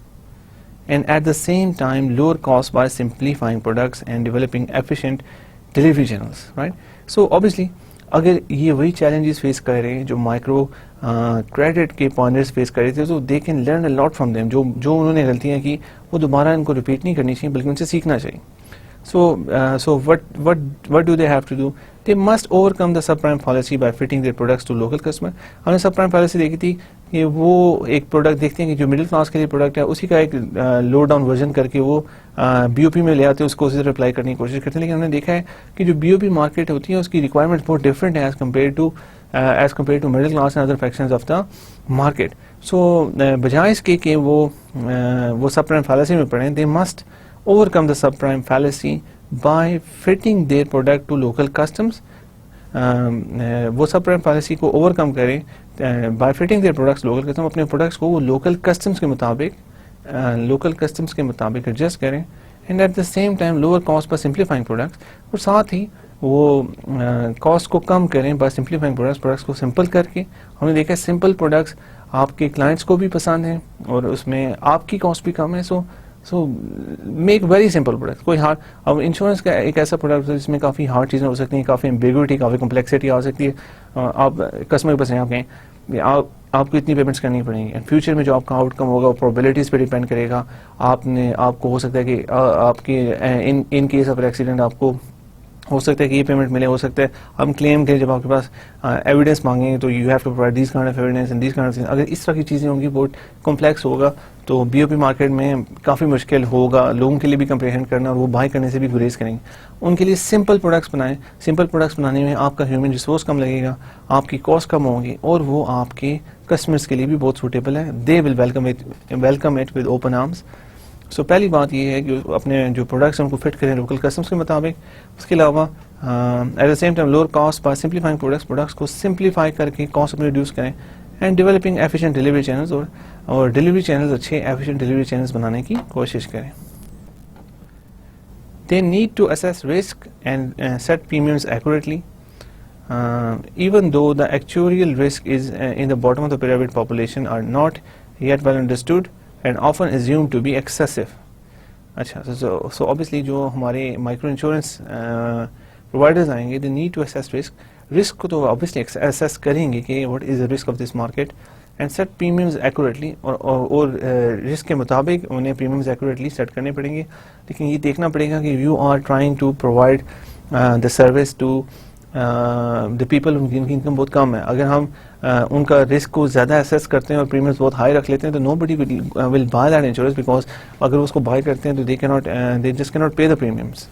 A: and at the same time lower costs by simplifying products and developing efficient delivery channels, right? So obviously اگر یہ وہی challenges face کر رہے ہیں جو micro credit کے pointers face کر رہے تھے, تو they can learn a lot from them. جو انہوں نے غلطیاں کی وہ دوبارہ ان کو ریپیٹ نہیں کرنی چاہیے, بلکہ ان سے سیکھنا چاہیے. So what do they have to do? they must overcome the subprime policy by fitting their products to local customer. ہم نے سب پرائم پالیسی دیکھی تھی کہ وہ ایک پروڈکٹ دیکھتے ہیں کہ جو مڈل کلاس کے لیے پروڈکٹ ہے اسی کا ایک لو ڈاؤن ورژن کر کے وہ بی او پی میں لے آتے ہیں, اس کو اسی طرح اپلائی کرنے کی کوشش کرتے ہیں. لیکن ہم نے دیکھا ہے کہ جو بی او پی مارکیٹ ہوتی ہے اس کی ریکوائرمنٹ بہت ڈفرینٹ ہے as compared to middle class and other factions of the market. So بجائے اس کے کہ وہ سب پرائم فیلیسی میں پڑھیں, they must overcome the subprime fallacy by fitting their product to local customs. وہ subprime policy کو overcome کریں by fitting their products local custom, اپنے پروڈکٹس کو وہ لوکل کسٹمز کے مطابق ایڈجسٹ کریں, and at the same time lower cost پر سمپلیفائنگ پروڈکٹس, اور ساتھ ہی وہ کاسٹ کو کم کریں بائی سمپلیفائنگ پروڈکٹس کو سمپل کر کے. ہم نے دیکھا ہے سمپل پروڈکٹس آپ کے کلائنٹس کو بھی پسند ہیں اور اس میں آپ کی کاسٹ بھی کم ہے. So make very simple product. کوئی ہارڈ, اب انشورنس کا ایک ایسا پروڈکٹ ہے جس میں کافی ہارڈ چیزیں ہو سکتی ہیں, کافی ایمبیگوٹی, کافی کمپلیکسٹی آ سکتی ہے. آپ کسٹمر کے پاس آپ کہیں آپ کو اتنی پیمنٹس کرنی پڑیں گی, اینڈ فیوچر میں جو آپ کا آؤٹ کم ہوگا وہ پروبیبلٹیز پہ ڈیپینڈ کرے گا. آپ کو ہو سکتا ہے کہ آپ کے ان کیس آف ایکسیڈنٹ آپ کو ہو سکتا ہے کہ یہ پیمنٹ ملے, ہو سکتا ہے ہم کلیم کریں جب آپ کے پاس ایویڈنس مانگیں گے تو you have to provide these kind of evidence and these kind of things. اگر اس طرح کی چیزیں ہوں گی بہت کمپلیکس ہوگا تو بی او پی مارکیٹ میں کافی مشکل ہوگا لوگوں کے لیے بھی کمپریہینڈ کرنا, اور وہ بائی کرنے سے بھی گریز کریں گے. ان کے لیے سمپل پروڈکٹس بنائیں. سمپل پروڈکٹس بنانے میں آپ کا ہیومن ریسورس کم لگے گا, آپ کی کاسٹ کم ہوگی, اور وہ آپ کے کسٹمرس کے لیے بھی بہت سوٹیبل ہے. They will welcome it with open arms. So پہلی بات یہ ہے کہ اپنے جو پروڈکٹس ہیں ان کو فٹ کریں لوکل کسٹمرس کے مطابق. اس کے علاوہ at the same time lower cost by simplifying products کو سمپلیفائی کر کے کاسٹ اپنے ریڈیوس کریں, and developing efficient delivery channels, اور ڈیلیوری چینلز اچھے ایفیشینٹ ڈیلیوری چینلز بنانے کی کوشش کریں. They need to assess risk and set premiums accurately. Even though the actuarial risk is in the bottom of the pyramid population are not yet well understood and often assumed to be excessive. اچھا, so obviously جو ہمارے micro insurance providers آئیں گے, they need to assess risk کو تو obviously assess کریں گے کہ what is the risk of this market and set premiums accurately, اور رسک کے مطابق انہیں premiums accurately سیٹ کرنے پڑیں گے. لیکن یہ دیکھنا پڑے گا کہ you are trying to provide the service to the people جن کی انکم بہت کم ہے. اگر ہم ان کا رسک کو زیادہ اسیس کرتے ہیں اور پریمیمز بہت ہائی رکھ لیتے ہیں تو nobody will buy that insurance, because اگر اس کو بائی کرتے ہیں تو they just cannot pay the premiums.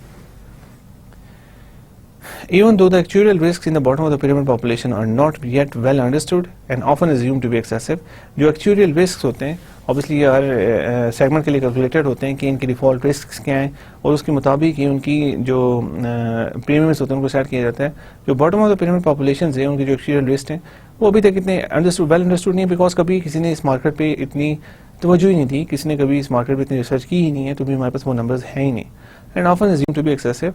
A: Even though the actuarial risks in the bottom of the pyramid population are not yet well understood and often assumed to be excessive, جو actuarial risks ہوتے ہیں obviously یہ ہر segment کے لیے calculated ہوتے ہیں کہ ان کی ڈیفالٹ رسکس کیا ہیں, اور اس کے مطابق ہی ان کی جو پریمیمز ہوتے ہیں ان کو سیٹ کیا جاتا ہے. جو bottom of the pyramid populations ہیں ان کی جو ایکچوئل رسک ہیں وہ ابھی تک اتنے ویل انڈرسٹوڈ نہیں ہے, بیکاز کبھی کسی نے اس مارکیٹ پہ اتنی توجہ ہی نہیں دی, کسی نے کبھی اس مارکیٹ پہ اتنی ریسرچ کی ہی نہیں ہے, تو بھی ہمارے پاس وہ نمبرز ہیں ہی نہیں. And often assumed to be excessive,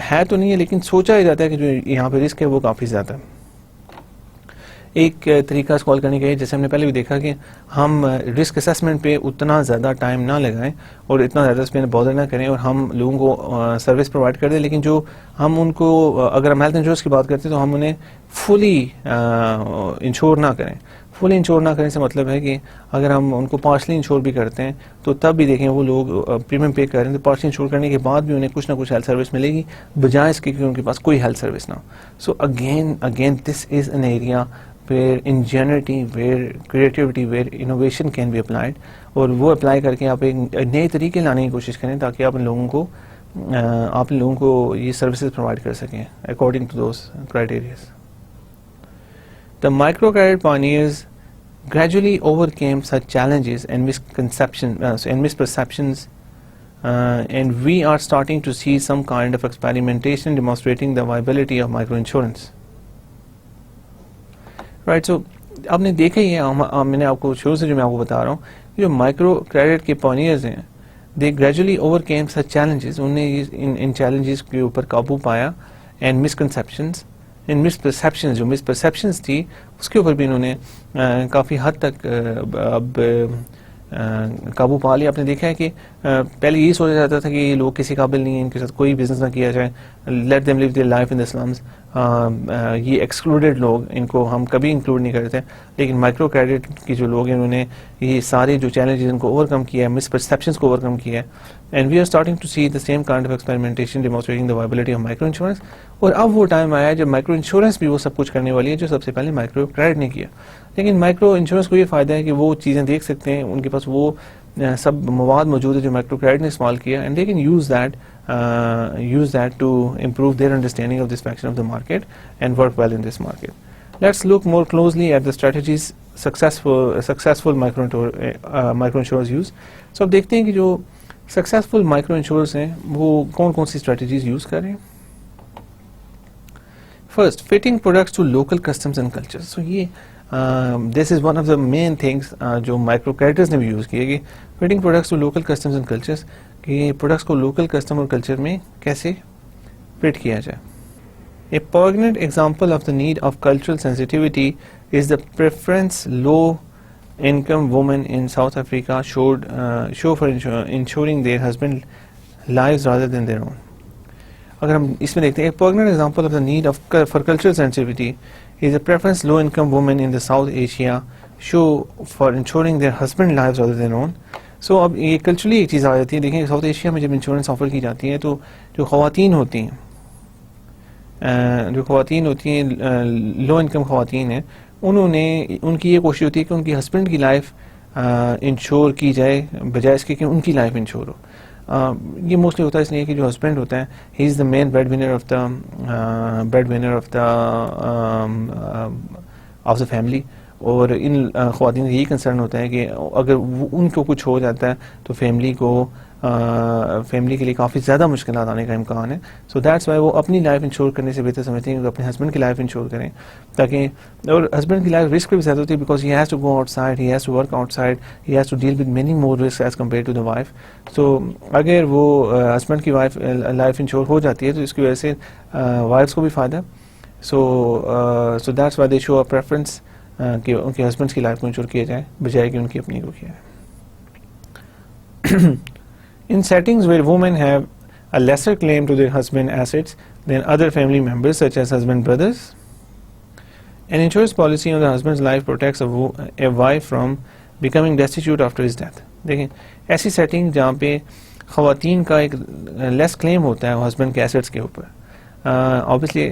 A: ہے تو نہیں ہے لیکن سوچا ہی جاتا ہے کہ جو یہاں پہ رسک ہے وہ کافی زیادہ ہے. ایک طریقہ اس کال کرنے کا ہے, جیسے ہم نے پہلے بھی دیکھا کہ ہم رسک اسیسمنٹ پہ اتنا زیادہ ٹائم نہ لگائیں اور اتنا زیادہ اس پہ بادر نہ کریں, اور ہم لوگوں کو سروس پرووائڈ کر دیں, لیکن جو ہم ان کو اگر ہم ہیلتھ انشورنس کی بات کرتے ہیں تو ہم انہیں فلی انشور نہ کریں. فلی انشور نہ کرنے سے مطلب ہے کہ اگر ہم ان کو پارشلی انشور بھی کرتے ہیں تو تب بھی دیکھیں وہ لوگ پریمیم پے کر رہے ہیں, تو پارشلی انشور کرنے کے بعد بھی انہیں کچھ نہ کچھ ہیلتھ سروس ملے گی بجائے اس کے کہ ان کے پاس کوئی ہیلتھ سروس نہ ہو. So again this is an area where ingenuity, where creativity, where innovation can be applied, اور وہ اپلائی کر کے آپ ایک نئے طریقے لانے کی کوشش کریں تاکہ آپ ان لوگوں کو یہ سروسز پرووائڈ کر سکیں according to those criteria. The microcredit pioneers gradually overcame such challenges and misperceptions, and we are starting to see some kind of experimentation demonstrating the viability of microinsurance. Right, so آپ نے دیکھا ہی ہے, میں نے آپ کو شروع سے جو میں آپ کو بتا رہا ہوں, جو مائکرو کریڈٹ کے پائونیئرز ہیں they gradually over came such challenges, انہوں نے ان چیلنجز کے اوپر قابو پایا, اینڈ مسپرسیپشنز جو مسپرسیپشنز تھی اس کے اوپر بھی انہوں نے کافی حد تک اب قابو پا لیا. آپ نے دیکھا ہے کہ پہلے یہی سوچا جاتا تھا کہ یہ لوگ کسی قابل نہیں ہیں, ان کے ساتھ کوئی بزنس نہ کیا جائے, let them live their life in the slums. یہ ایکسکلوڈیڈ لوگ، ان کو ہم کبھی انکلوڈ نہیں کرتے، لیکن مائکرو کریڈٹ کی جو لوگ ہیں انہوں نے یہ سارے جو چیلنجز ان کو اوور کم کیا ہے، مس پرسیپشنس کو اوور کم کیا ہے. And we are starting to see the same kind of experimentation demonstrating the viability of micro insurance. اور اب وہ ٹائم آیا ہے جب مائکرو انشورنس بھی وہ سب کچھ کرنے والی ہے جو سب سے پہلے مائکرو کریڈٹ نے کیا. لیکن مائکرو انشورنس کو یہ فائدہ ہے کہ وہ چیزیں دیکھ سکتے ہیں، ان کے پاس وہ سب مواد موجود ہے جو مائکرو کریڈٹ نے استعمال کیا، and they can use that to improve their understanding of this faction of the market and work well in this market. Let's look more closely at the strategies successful micro insurance use. So اب دیکھتے ہیں کہ جو successful micro insurance ہیں وہ کون کون سی strategies use کر رہے ہیں. First, fitting products to local customs and culture. So یہ this is one of the main things جو مائکرو کریڈٹرز نے بھی یوز کیے کہ fitting products to local customs and cultures, کہ پروڈکٹس کو لوکل کسٹم اور کلچر میں کیسے فٹ کیا جائے. A poignant example of the need of cultural sensitivity is the preference low-income women in South Africa show for ensuring their husband lives rather than their own. اگر ہم اس میں دیکھتے ہیں, a poignant example of the need for cultural sensitivity is the preference low-income women in the South Asia show for ensuring their husband lives rather than their own. So اب یہ culturally ایک چیز آ جاتی ہے. دیکھیں ساؤتھ ایشیا میں جب insurance offer کی جاتی ہے تو جو خواتین ہوتی ہیں لو انکم خواتین ہیں, انہوں نے ان کی یہ کوشش ہوتی ہے کہ ان کی ہسبینڈ کی لائف انشور کی جائے بجائے اس کے کہ ان کی لائف انشور ہو. یہ موسٹلی ہوتا ہے اس لیے کہ جو ہسبینڈ ہوتا ہے he is the main breadwinner of the family, اور ان خواتین کا یہی کنسرن ہوتا ہے کہ اگر ان کو کچھ ہو جاتا ہے تو فیملی کے لیے کافی زیادہ مشکلات آنے کا امکان ہے. سو دیٹس وائی وہ اپنی لائف انشور کرنے سے بہتر سمجھتے ہیں کہ اپنے ہسبینڈ کی لائف انشور کریں, تاکہ اور ہسبینڈ کی لائف رسک بھی زیادہ ہوتی ہے because he has to go outside, he has to work outside, he has to deal with many more risk as compared to the wife. So اگر وہ ہسبینڈ کی life ensure ہو جاتی ہے تو اس کی وجہ سے وائفس کو بھی فائدہ. سو that's why they show a preference کہ ان کے ہسبینڈس کی لائف کو انشور کیا جائے بجائے کہ ان کی اپنی کو کیا جائے. In settings where women have a lesser claim to their husband assets than other family members such as husband brothers, an insurance policy on the husband's life protects a wife from becoming destitute after his death. دیکھیں ایسی setting جہاں پہ خواتین کا ایک لیس کلیم ہوتا ہے husband کے ایسٹس کے اوپر. obviously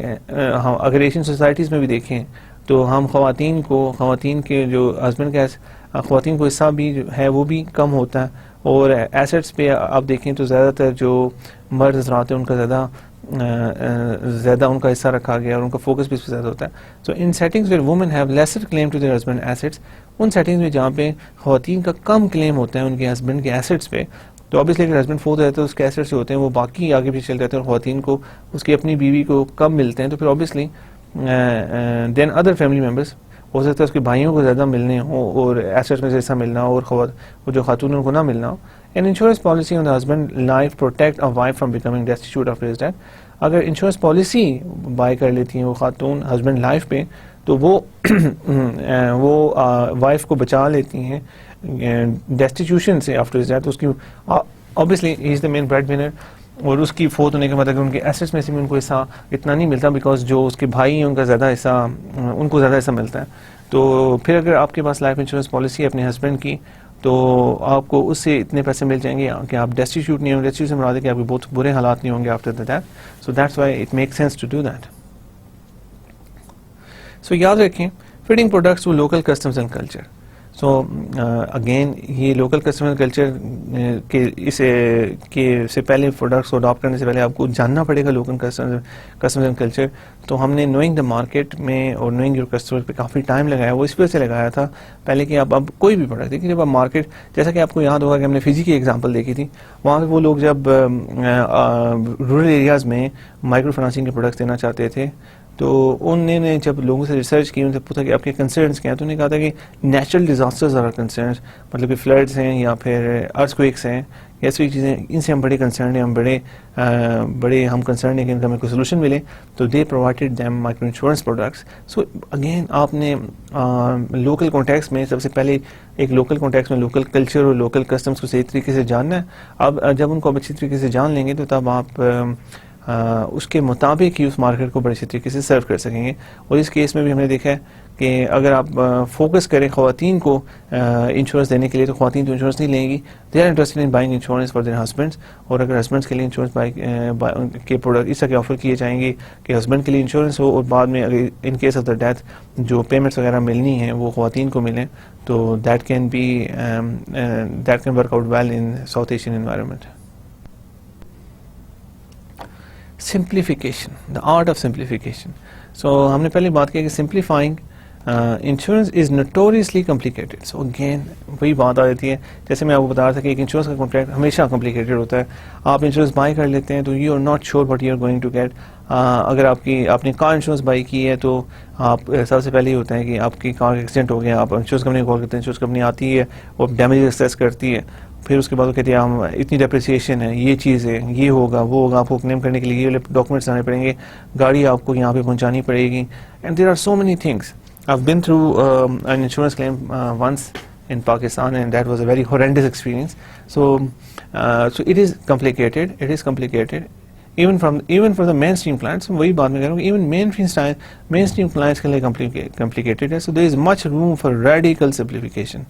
A: اگر ایشین سوسائٹیز میں بھی دیکھیں تو ہم خواتین کے جو ہسبینڈ کا خواتین کو حصہ بھی جو ہے وہ بھی کم ہوتا ہے, اور ایسٹس پہ آپ دیکھیں تو زیادہ تر جو مرد حضرات ہیں ان کا زیادہ ان کا حصہ رکھا گیا اور ان کا فوکس بھی اس پہ زیادہ ہوتا ہے. So in settings where women have lesser claim to their husband assets, in settings میں جہاں پہ خواتین کا کم کلیم ہوتا ہے ان کے ہسبینڈ کے ایسٹس پہ, تو obviously اگر ہسبینڈ فوت رہتا ہے اس کے ایسٹس جو ہوتے ہیں وہ باقی آگے پیچھے چل رہتے ہیں اور خواتین کو اس کی اپنی بیوی کو کم ملتے ہیں, تو پھر obviously دین ادر فیملی ممبرس ہو سکتا ہے اس کے بھائیوں کو زیادہ ملنے ہوں اور ایسٹس میں سے حصہ ملنا ہو اور جو خاتون ان کو نہ ملنا ہو. An insurance policy on the husband life protect a wife from becoming destitute after his death. اگر انشورنس پالیسی بائی کر لیتی ہیں وہ خاتون ہسبینڈ لائف پہ تو وہ وائف کو بچا لیتی ہیں ڈیسٹیٹیوشن سے آفٹر ہز ڈیتھ. اس کی obviously he is the main breadwinner, اور اس کی فوت ہونے کے بعد اگر ان کے ایسٹس میں سے بھی ان کو حصہ اتنا نہیں ملتا بیکاز جو اس کے بھائی ہیں ان کو زیادہ حصہ ملتا ہے. تو پھر اگر آپ کے پاس لائف انشورنس پالیسی ہے اپنے ہسبینڈ کی تو آپ کو اس سے اتنے پیسے مل جائیں گے کہ آپ ڈیسٹیٹیوٹ نہیں ہوں گے. ڈیسٹیٹیوٹ سے مراد ہے کہ آپ کے بہت برے حالات نہیں ہوں گے after the death. So that's why it make sense to do that. So یاد رکھیں fitting products to local customs and culture. So again یہ لوکل کسٹمر کلچر کے سے پہلے پروڈکٹس کو اڈاپٹ کرنے سے پہلے آپ کو جاننا پڑے گا لوکل کسٹمر اینڈ کلچر. تو ہم نے نوئنگ دا مارکیٹ میں اور نوئنگ یور کسٹمر پہ کافی ٹائم لگایا. وہ اس وجہ سے لگایا تھا پہلے کہ اب کوئی بھی پروڈکٹ دیکھیے جب آپ مارکیٹ, جیسا کہ آپ کو یاد ہوگا کہ ہم نے فزی کی ایگزامپل دیکھی تھی, وہاں پہ وہ لوگ جب رورل ایریاز میں مائکرو فائنانسنگ کے پروڈکٹس دینا چاہتے تھے تو انہوں نے جب لوگوں سے ریسرچ کی, ان سے پوچھا کہ آپ کے کنسرنس کیا ہیں, تو انہوں نے کہا تھا کہ نیچرل ڈیزاسٹرز آر کنسرنس, مطلب کہ فلڈس ہیں یا پھر ارتھکویکس ہیں, ایسی چیزیں, ان سے ہم بڑے کنسرن ہیں, ہم کنسرن ہیں کہ ان کا ہمیں کوئی سولوشن ملے. تو they provided them micro insurance products. So again آپ نے لوکل کانٹیکس میں سب سے پہلے ایک لوکل کانٹیکس میں لوکل کلچر اور لوکل کسٹمس کو صحیح طریقے سے جاننا ہے. اب جب ان کو آپ اچھی طریقے سے جان لیں گے تو تب آپ اس کے مطابق ہی اس مارکیٹ کو بڑے اچھے طریقے سے سرو کر سکیں گے. اور اس کیس میں بھی ہم نے دیکھا ہے کہ اگر آپ فوکس کریں خواتین کو انشورنس دینے کے لیے, تو خواتین تو انشورنس نہیں لیں گی. They are interested in buying insurance for their husbands. اور اگر ہسبینڈس کے لیے انشورنس کے پروڈکٹ اس طرح کے آفر کیے جائیں گے کہ ہسبینڈ کے لیے انشورنس ہو, اور بعد میں اگر in case of the death جو پیمنٹس وغیرہ ملنی ہیں وہ خواتین کو ملیں, تو that can work out well in South Asian environment. Simplification, the art of simplification. So ہم نے پہلے بات کی کہ simplifying insurance is notoriously complicated. So again وہی بات آ جاتی ہے, جیسے میں آپ کو بتا رہا تھا کہ ایک انشورنس کا کانٹریکٹ ہمیشہ کمپلیکیٹڈ ہوتا ہے. آپ انشورنس بائی کر لیتے ہیں تو you are not sure what you are going to get. اگر آپ نے کار انشورنس بائی کی ہے تو آپ سب سے پہلے یہ ہوتا ہے کہ آپ کی کار ایکسیڈنٹ ہو گیا, آپ انشورنس کمپنی کو کال کرتے ہیں, انشورنس کمپنی آتی ہے, وہ ڈیمیج اسیس کرتی ہے, پھر اس کے بعد وہ کہتے ہیں ہم اتنی ڈیپریسیشن ہے, یہ چیز ہے, یہ ہوگا, وہ ہوگا, آپ کو کلیم کرنے کے لیے یہ والے ڈاکومنٹس لانے پڑیں گے, گاڑی آپ کو یہاں پہ پہنچانی پڑے گی. And there are so many things. I've been through an insurance claim once in Pakistan, and that was a very horrendous experience. So it is complicated. It is complicated. Even for the mainstream clients, وہی بات میں کہہ رہا ہوں, even mainstream clients کے لیے complicated ہے. So there is much room for radical simplification.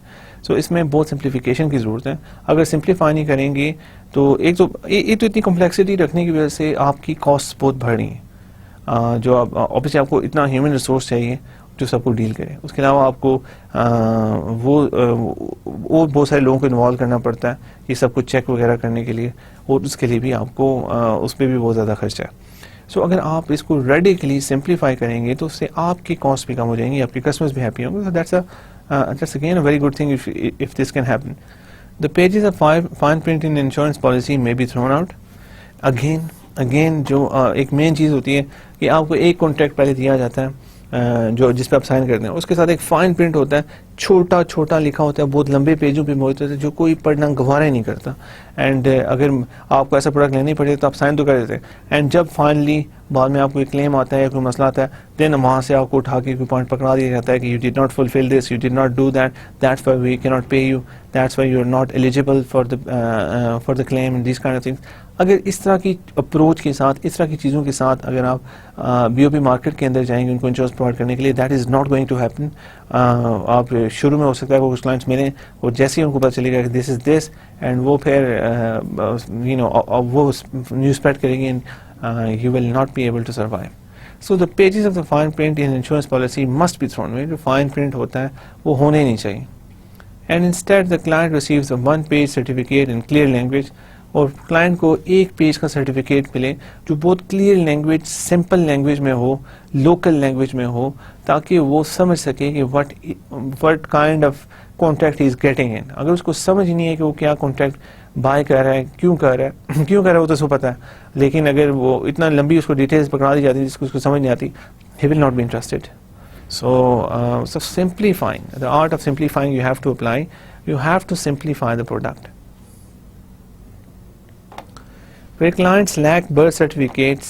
A: So اس میں بہت simplification کی ضرورت ہے. اگر simplify نہیں کریں گے تو ایک تو اتنی complexity رکھنے کی وجہ سے آپ کی costs بہت بڑھ رہی ہیں, جو obviously آپ کو اتنا human resource چاہیے جو سب کو ڈیل کرے. اس کے علاوہ آپ کو وہ بہت سارے لوگوں کو انوالو کرنا پڑتا ہے یہ سب کچھ چیک وغیرہ کرنے کے لیے, اور اس کے لیے بھی آپ کو اس پہ بھی بہت زیادہ خرچہ ہے. سو اگر آپ اس کو ریڈیکلی سمپلیفائی کریں گے تو اس سے آپ کی کاسٹ بھی کم ہو جائیں گی, آپ کے کسٹمرز بھی ہیپی ہوں گے. That's again a very good thing if this can happen. The pages of fine print in insurance policy may be thrown out. Again جو ایک مین چیز ہوتی ہے کہ آپ کو ایک کانٹریکٹ پہلے دیا جاتا ہے جو جس پہ آپ سائن کرتے ہیں, اس کے ساتھ ایک فائن پرنٹ ہوتا ہے, چھوٹا لکھا ہوتا ہے, بہت لمبے پیجوں پہ موجود ہوتا ہے, جو کوئی پڑھنا گوارا ہی نہیں کرتا. اینڈ اگر آپ کو ایسا پروڈکٹ لینا ہی پڑے تو آپ سائن تو کر دیتے ہیں. اینڈ جب فائنلی بعد میں آپ کو ایک کلیم آتا ہے, کوئی مسئلہ آتا ہے, دین وہاں سے آپ کو اٹھا کے کوئی پوائنٹ پکڑا دیا جاتا ہے کہ you did not fulfil this, you did not do that, that's why we کی not pay you, that's why you are not eligible for the claim and these kind of things. اگر اس طرح کی اپروچ کے ساتھ, اس طرح کی چیزوں کے ساتھ اگر آپ بی او پی مارکیٹ کے اندر جائیں گے ان کو انشورنس پرووائڈ کرنے کے لیے, that is not going to happen. آپ شروع میں ہو سکتا ہے کچھ کلائنٹس ملیں اور جیسے ہی ان کو پتہ چلے گا کہ دس از دس, اینڈ وہ پھر وہ نیوز اسپریڈ کریں گے, you will not be able to survive. So the pages of the fine print in insurance policy must be thrown away. جو fine print ہوتا ہے وہ ہونے نہیں چاہیے. And instead the client receives a one-page certificate in clear language. اور client کو ایک پیج کا سرٹیفکیٹ ملے جو بہت کلیئر لینگویج, سمپل لینگویج میں ہو, لوکل لینگویج میں ہو, تاکہ وہ سمجھ سکے کہ what kind of contract is getting in. اگر اس کو سمجھ نہیں ہے کہ وہ کیا کانٹریکٹ بائی کر رہا ہے, کیوں کر رہا ہے وہ تو اس کو پتہ ہے, لیکن اگر وہ اتنا لمبی اس کو ڈیٹیلز پکڑا دی جاتی ہے جس کو اس کو سمجھ نہیں آتی, he will not be interested. So simplifying, the art of simplifying you have to apply. You have to simplify the product. Where clients lack birth certificates,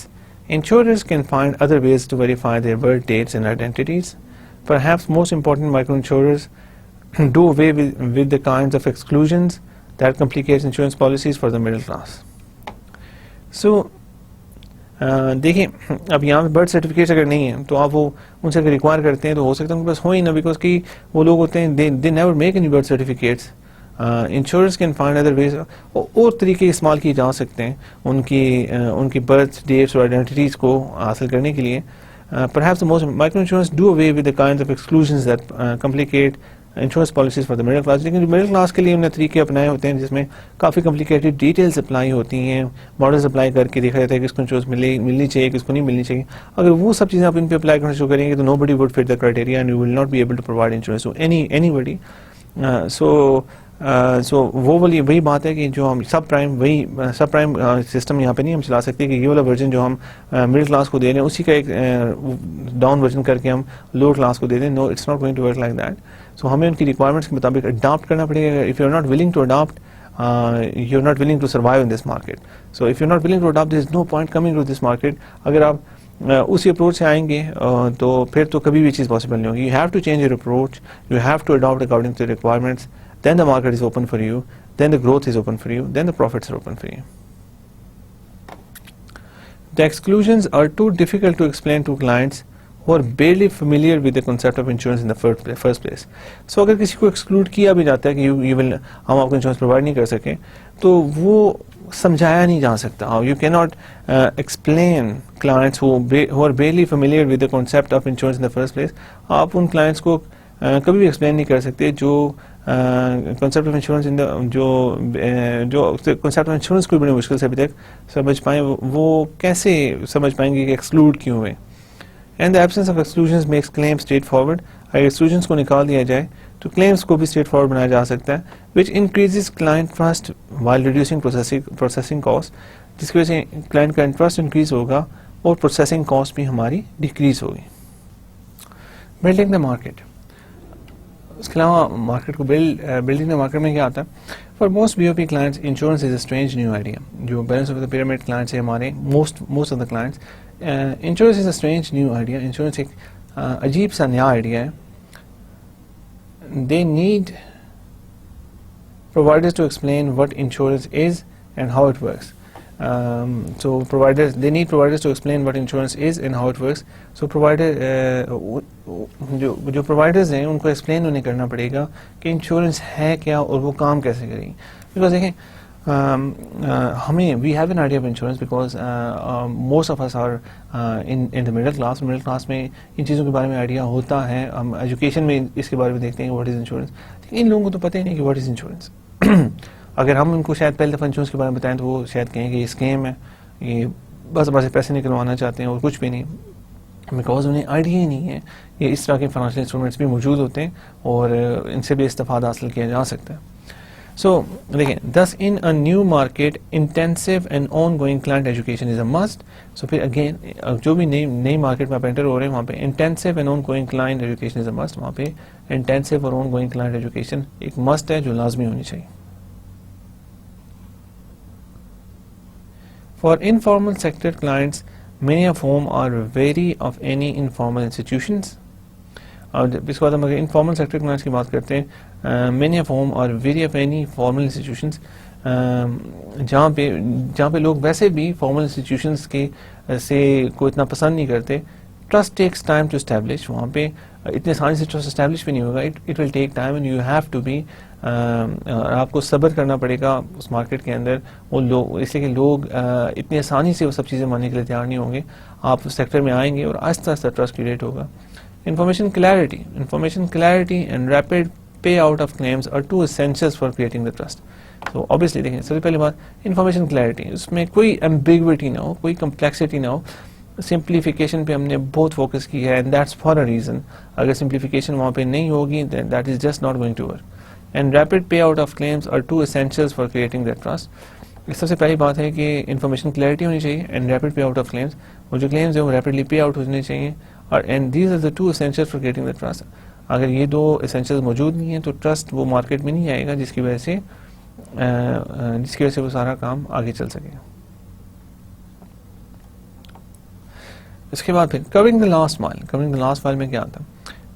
A: insurers can find other ways to verify their birth dates and identities. Perhaps most important, microinsurers do away with the kinds of exclusions that complicate insurance policies for the middle class. So دیکھیں اب یہاں پہ birth certificate اگر نہیں ہے تو آپ وہ ان سے اگر ریکوائر کرتے ہیں تو ہو سکتا ہے ان کے پاس ہو ہی نہ, بیکاز کہ وہ لوگ ہوتے ہیں they never make any birth certificates. Insurance can find other ways, اور طریقے استعمال کیے جا سکتے ہیں ان کی برتھ ڈیٹس اور آئیڈینٹیٹیز کو حاصل کرنے کے لیے. Perhaps the most micro insurance do away with the kinds of exclusions that complicate insurance policies for the middle class. لیکن جو middle class کے لیے انہوں نے طریقے اپنائے ہوتے ہیں جس میں کافی complicated ڈیٹیلز اپلائی ہوتی ہیں, ماڈلز اپلائی کر کے دیکھا جاتا ہے کہ کس کو انشورنس ملنی چاہیے, کس کو نہیں ملنی چاہیے. اگر وہ سب چیزیں آپ ان پہ اپلائی کرنا شروع کریں گے تو nobody would fit the criteria and you will not be able to provide insurance to anybody. سو وہ وہی بات ہے کہ جو ہم سب پرائم سسٹم یہاں پہ نہیں ہم چلا سکتے کہ یہ والا ورژن جو ہم مڈل کلاس کو دے رہے ہیں اسی کا ایک ڈاؤن ورژن کر کے ہم لوور کلاس کو دے دیں. No, it's not going to work like that. So ہمیں ان کی ریکوائرمنٹس کے مطابق اڈاپٹ کرنا پڑے گا. If you are not willing to adapt, you are not willing to survive in this market. So if you are not willing to adapt, there is no point coming to this market. اگر آپ اسی approach سے آئیں گے تو پھر تو کبھی بھی چیز پاسبل نہیں ہوگی. You have to change your approach, you have to adapt according to requirements. Then the market is open for you, then the growth is open for you, then the profits are open for you. The exclusions are too difficult to explain to clients who are barely familiar with the concept of insurance in the first place. So اگر کسی کو exclude کیا بھی جاتا ہے کہ ہم آپ کو انشورنس پرووائڈ نہیں کر سکیں تو وہ سمجھایا نہیں جا سکتا. You cannot explain clients who are barely familiar with the concept of insurance in the first place. آپ ان clients کو کبھی بھی ایکسپلین نہیں کر سکتے جو کنسیپٹ آف انشورنس جو کنسیپٹ آف انشورنس کو بڑی مشکل سے ابھی تک سمجھ پائیں, وہ کیسے سمجھ پائیں گے کہ ایکسکلوڈ کیوں ہوئے. And the absence of exclusions makes claim straightforward. اگر ایکسکلوژنس کو نکال دیا جائے تو کلیمس کو بھی اسٹریٹ فارورڈ بنایا جا سکتا ہے, which increases client trust while reducing processing cost, جس کی وجہ سے کلائنٹ کا انٹرسٹ انکریز ہوگا اور پروسیسنگ کاسٹ بھی ہماری ڈیکریز ہوگی. Building the market. اس کے علاوہ مارکیٹ کو بلڈنگ دا مارکیٹ میں کیا آتا ہے؟ For most B O P clients insurance is a strange new idea. جو balance of the pyramid clients ہیں ہمارے most of the clients, insurance is a strange new idea. Insurance ایک عجیب سا نیا آئیڈیا ہے. They need providers to explain what insurance is and how it works. So they need providers to explain what insurance is and how it works. So جو providers ہیں ان کو explain انہیں کرنا پڑے گا کہ انشورنس ہے کیا اور وہ کام کیسے کرے گی. Because دیکھیں ہمیں we have an idea of insurance because most of us are in the middle class. Middle class میں ان چیزوں کے بارے میں آئیڈیا ہوتا ہے. ہم ایجوکیشن میں اس کے بارے میں دیکھتے ہیں کہ what is insurance. ان لوگوں کو تو پتہ ہی نہیں کہ what is insurance. اگر ہم ان کو شاید پہلے دفعہ انشورنس کے بارے میں بتائیں تو وہ شاید کہیں کہ یہ اسکیم ہے, یہ بس پیسے نکلوانا چاہتے ہیں اور کچھ بھی نہیں, بیکاز انہیں آئیڈیا ہی نہیں ہے. یہ اس طرح کے فائنینشیل انسٹرومنٹس بھی موجود ہوتے ہیں اور ان سے بھی استفادہ حاصل کیا جا سکتا ہے. سو دیکھیں, thus in a new market intensive and ongoing client education is a must. سو پھر اگین جو بھی نئی مارکیٹ میں آپ انٹر ہو رہے ہیں وہاں پہ intensive and ongoing client education is a must. وہاں پہ intensive اور ongoing client education ایک must ہے جو لازمی ہونی چاہیے. For informal sector clients, many of whom are wary of any informal institutions. اور اس کے بعد ہم اگر انفارمل سیکٹر کلائنٹس کی بات کرتے ہیں, many of whom are wary of any formal institutions, جہاں پہ لوگ ویسے بھی فارمل انسٹیٹیوشنس کے سے کو اتنا پسند نہیں کرتے. Trust takes time to establish. وہاں پہ اتنے آسانی سے ٹرسٹ اسٹیبلش بھی نہیں ہوگا. It will take time and you have to be, آپ کو صبر کرنا پڑے گا اس مارکیٹ کے اندر. وہ لوگ اس لیے کہ لوگ اتنی آسانی سے وہ سب چیزیں ماننے کے لیے تیار نہیں ہوں گے. آپ اس سیکٹر میں آئیں گے اور آہستہ آہستہ ٹرسٹ کریٹ ہوگا. Information clarity and rapid payout of claims are two essentials for creating the trust. So obviously دیکھیں سب سے پہلی بات انفارمیشن کلیئرٹی, اس میں کوئی ایمبیگوٹی نہ ہو, کوئی کمپلیکسٹی نہ ہو. سمپلیفیکیشن پہ ہم نے بہت فوکس کیا ہے and that's for a reason. اگر سمپلیفیکیشن وہاں پہ نہیں ہوگی then that is just not going to work. And rapid payout of claims are two essentials for creating that trust. سب سے پہلی بات ہے کہ انفارمیشن کلیئرٹی ہونی چاہیے and rapid pay out of claims, اور جو کلیمز ہیں وہ ریپڈلی پے آؤٹ ہونے چاہیے. اور and these are the two essentials for creating the trust. اگر یہ دو اسینشیلز موجود نہیں ہیں تو ٹرسٹ وہ مارکیٹ میں نہیں آئے گا جس کی وجہ سے وہ سارا کام آگے چل سکے. اس کے بعد پھر کورنگ دا لاسٹ مائل میں کیا آتا ہے؟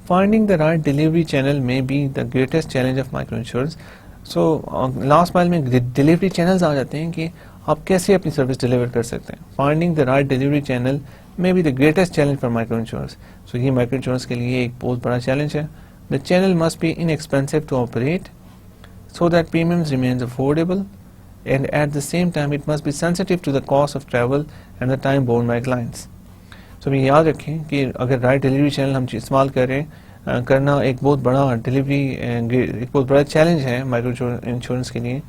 A: Finding the right delivery channel may be the greatest challenge of micro insurance. So last mile میں ڈیلیوری چینلز آ جاتے ہیں کہ آپ کیسے اپنی سروس ڈیلیور کر سکتے ہیں. Finding the right delivery channel may be the greatest challenge for micro insurance. So یہ مائکرو انشورنس کے لیے ایک بہت بڑا چیلنج ہے. The channel must be inexpensive to operate so that premiums remains affordable, and at the same time it must be sensitive to the cost of travel and the time borne by clients. So ہمیں یاد رکھیں کہ اگر right delivery channel ہم استعمال کریں کرنا ایک بہت بڑا چیلنج ہے مائکرو انشورنس کے لیے.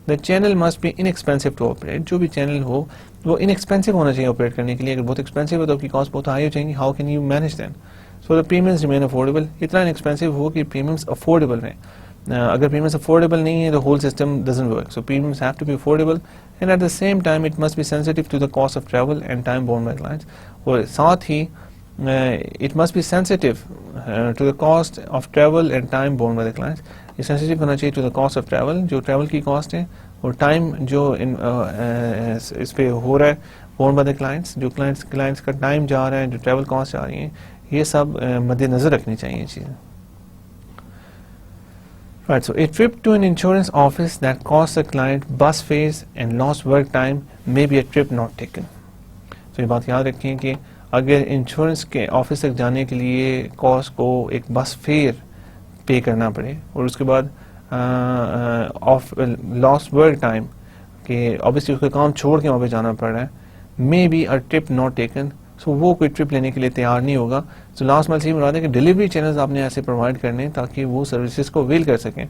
A: The channel must be inexpensive to operate. جو بھی چینل ہو وہ انیکسپینسو ہونا چاہیے آپریٹ کرنے کے لیے. اگر بہت ایکسپینسو ہے تو آپ کی کاسٹ بہت ہائی ہو جائیں گی. How can you manage them? So the premiums remain affordable. اتنا انیکسپینسو ہو کہ premiums affordable ہیں. اگر premiums affordable نہیں ہے تو whole system doesn't work. So premiums have to be affordable and at the same time it must be sensitive to the cost of travel and time borne by clients. اور ساتھ ہی it must be sensitive to the cost of travel and time borne by the clients. یہ sensitive ہونا چاہیے to the cost of travel, جو travel کی cost ہے, اور time جو اس پہ ہو رہا ہے borne by the clients, جو clients کا time جا رہا ہے, جو travel cost جا رہی ہیں, یہ سب مد نظر رکھنی چاہیے یہ چیزیں. Right, so a trip to an insurance office that costs the client bus fares and lost work time may be a trip not taken. تو یہ بات یاد رکھیں کہ اگر انشورنس کے آفس تک جانے کے لیے کاسٹ کو ایک بس فیئر پے کرنا پڑے اور اس کے بعد آف لاسٹ ورک ٹائم کہ obviously اس کا کام چھوڑ کے وہاں پہ جانا پڑ رہا ہے, may be a trip not taken, so وہ کوئی ٹرپ لینے کے لیے تیار نہیں ہوگا. سو لاسٹ مائل سے مراد ہے کہ ڈلیوری چینلز آپ نے ایسے پرووائڈ کرنے تاکہ وہ سروسز کو اویل کر سکیں.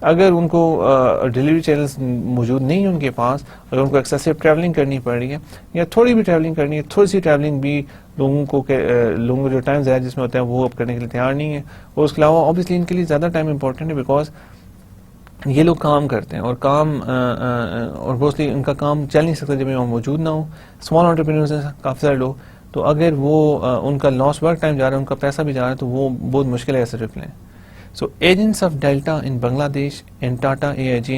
A: اگر ان کو ڈلیوری چینلز موجود نہیں ہیں ان کے پاس, اگر ان کو ایکسیسو ٹریولنگ کرنی پڑ رہی ہے یا تھوڑی بھی ٹریولنگ کرنی ہے, تھوڑی سی ٹریولنگ بھی لوگوں کو جو ٹائم زیادہ جس میں ہوتا ہے وہ اب کرنے کے لیے تیار نہیں ہے. اور اس کے علاوہ اوبیسلی ان کے لیے زیادہ ٹائم امپورٹنٹ ہے بیکاز یہ لوگ کام کرتے ہیں اور کام اور موسٹلی ان کا کام چل نہیں سکتا جب وہاں موجود نہ ہو. اسمال انٹرپرینورز ہیں کافی سارے لوگ, تو اگر وہ ان کا لاس ورک ٹائم جا رہا ہے, ان کا پیسہ بھی جا رہا ہے, تو وہ بہت مشکل ہے ایسے ٹرپ لیں. سو ایجنٹس آف ڈیلٹا ان بنگلہ دیش and Tata AIG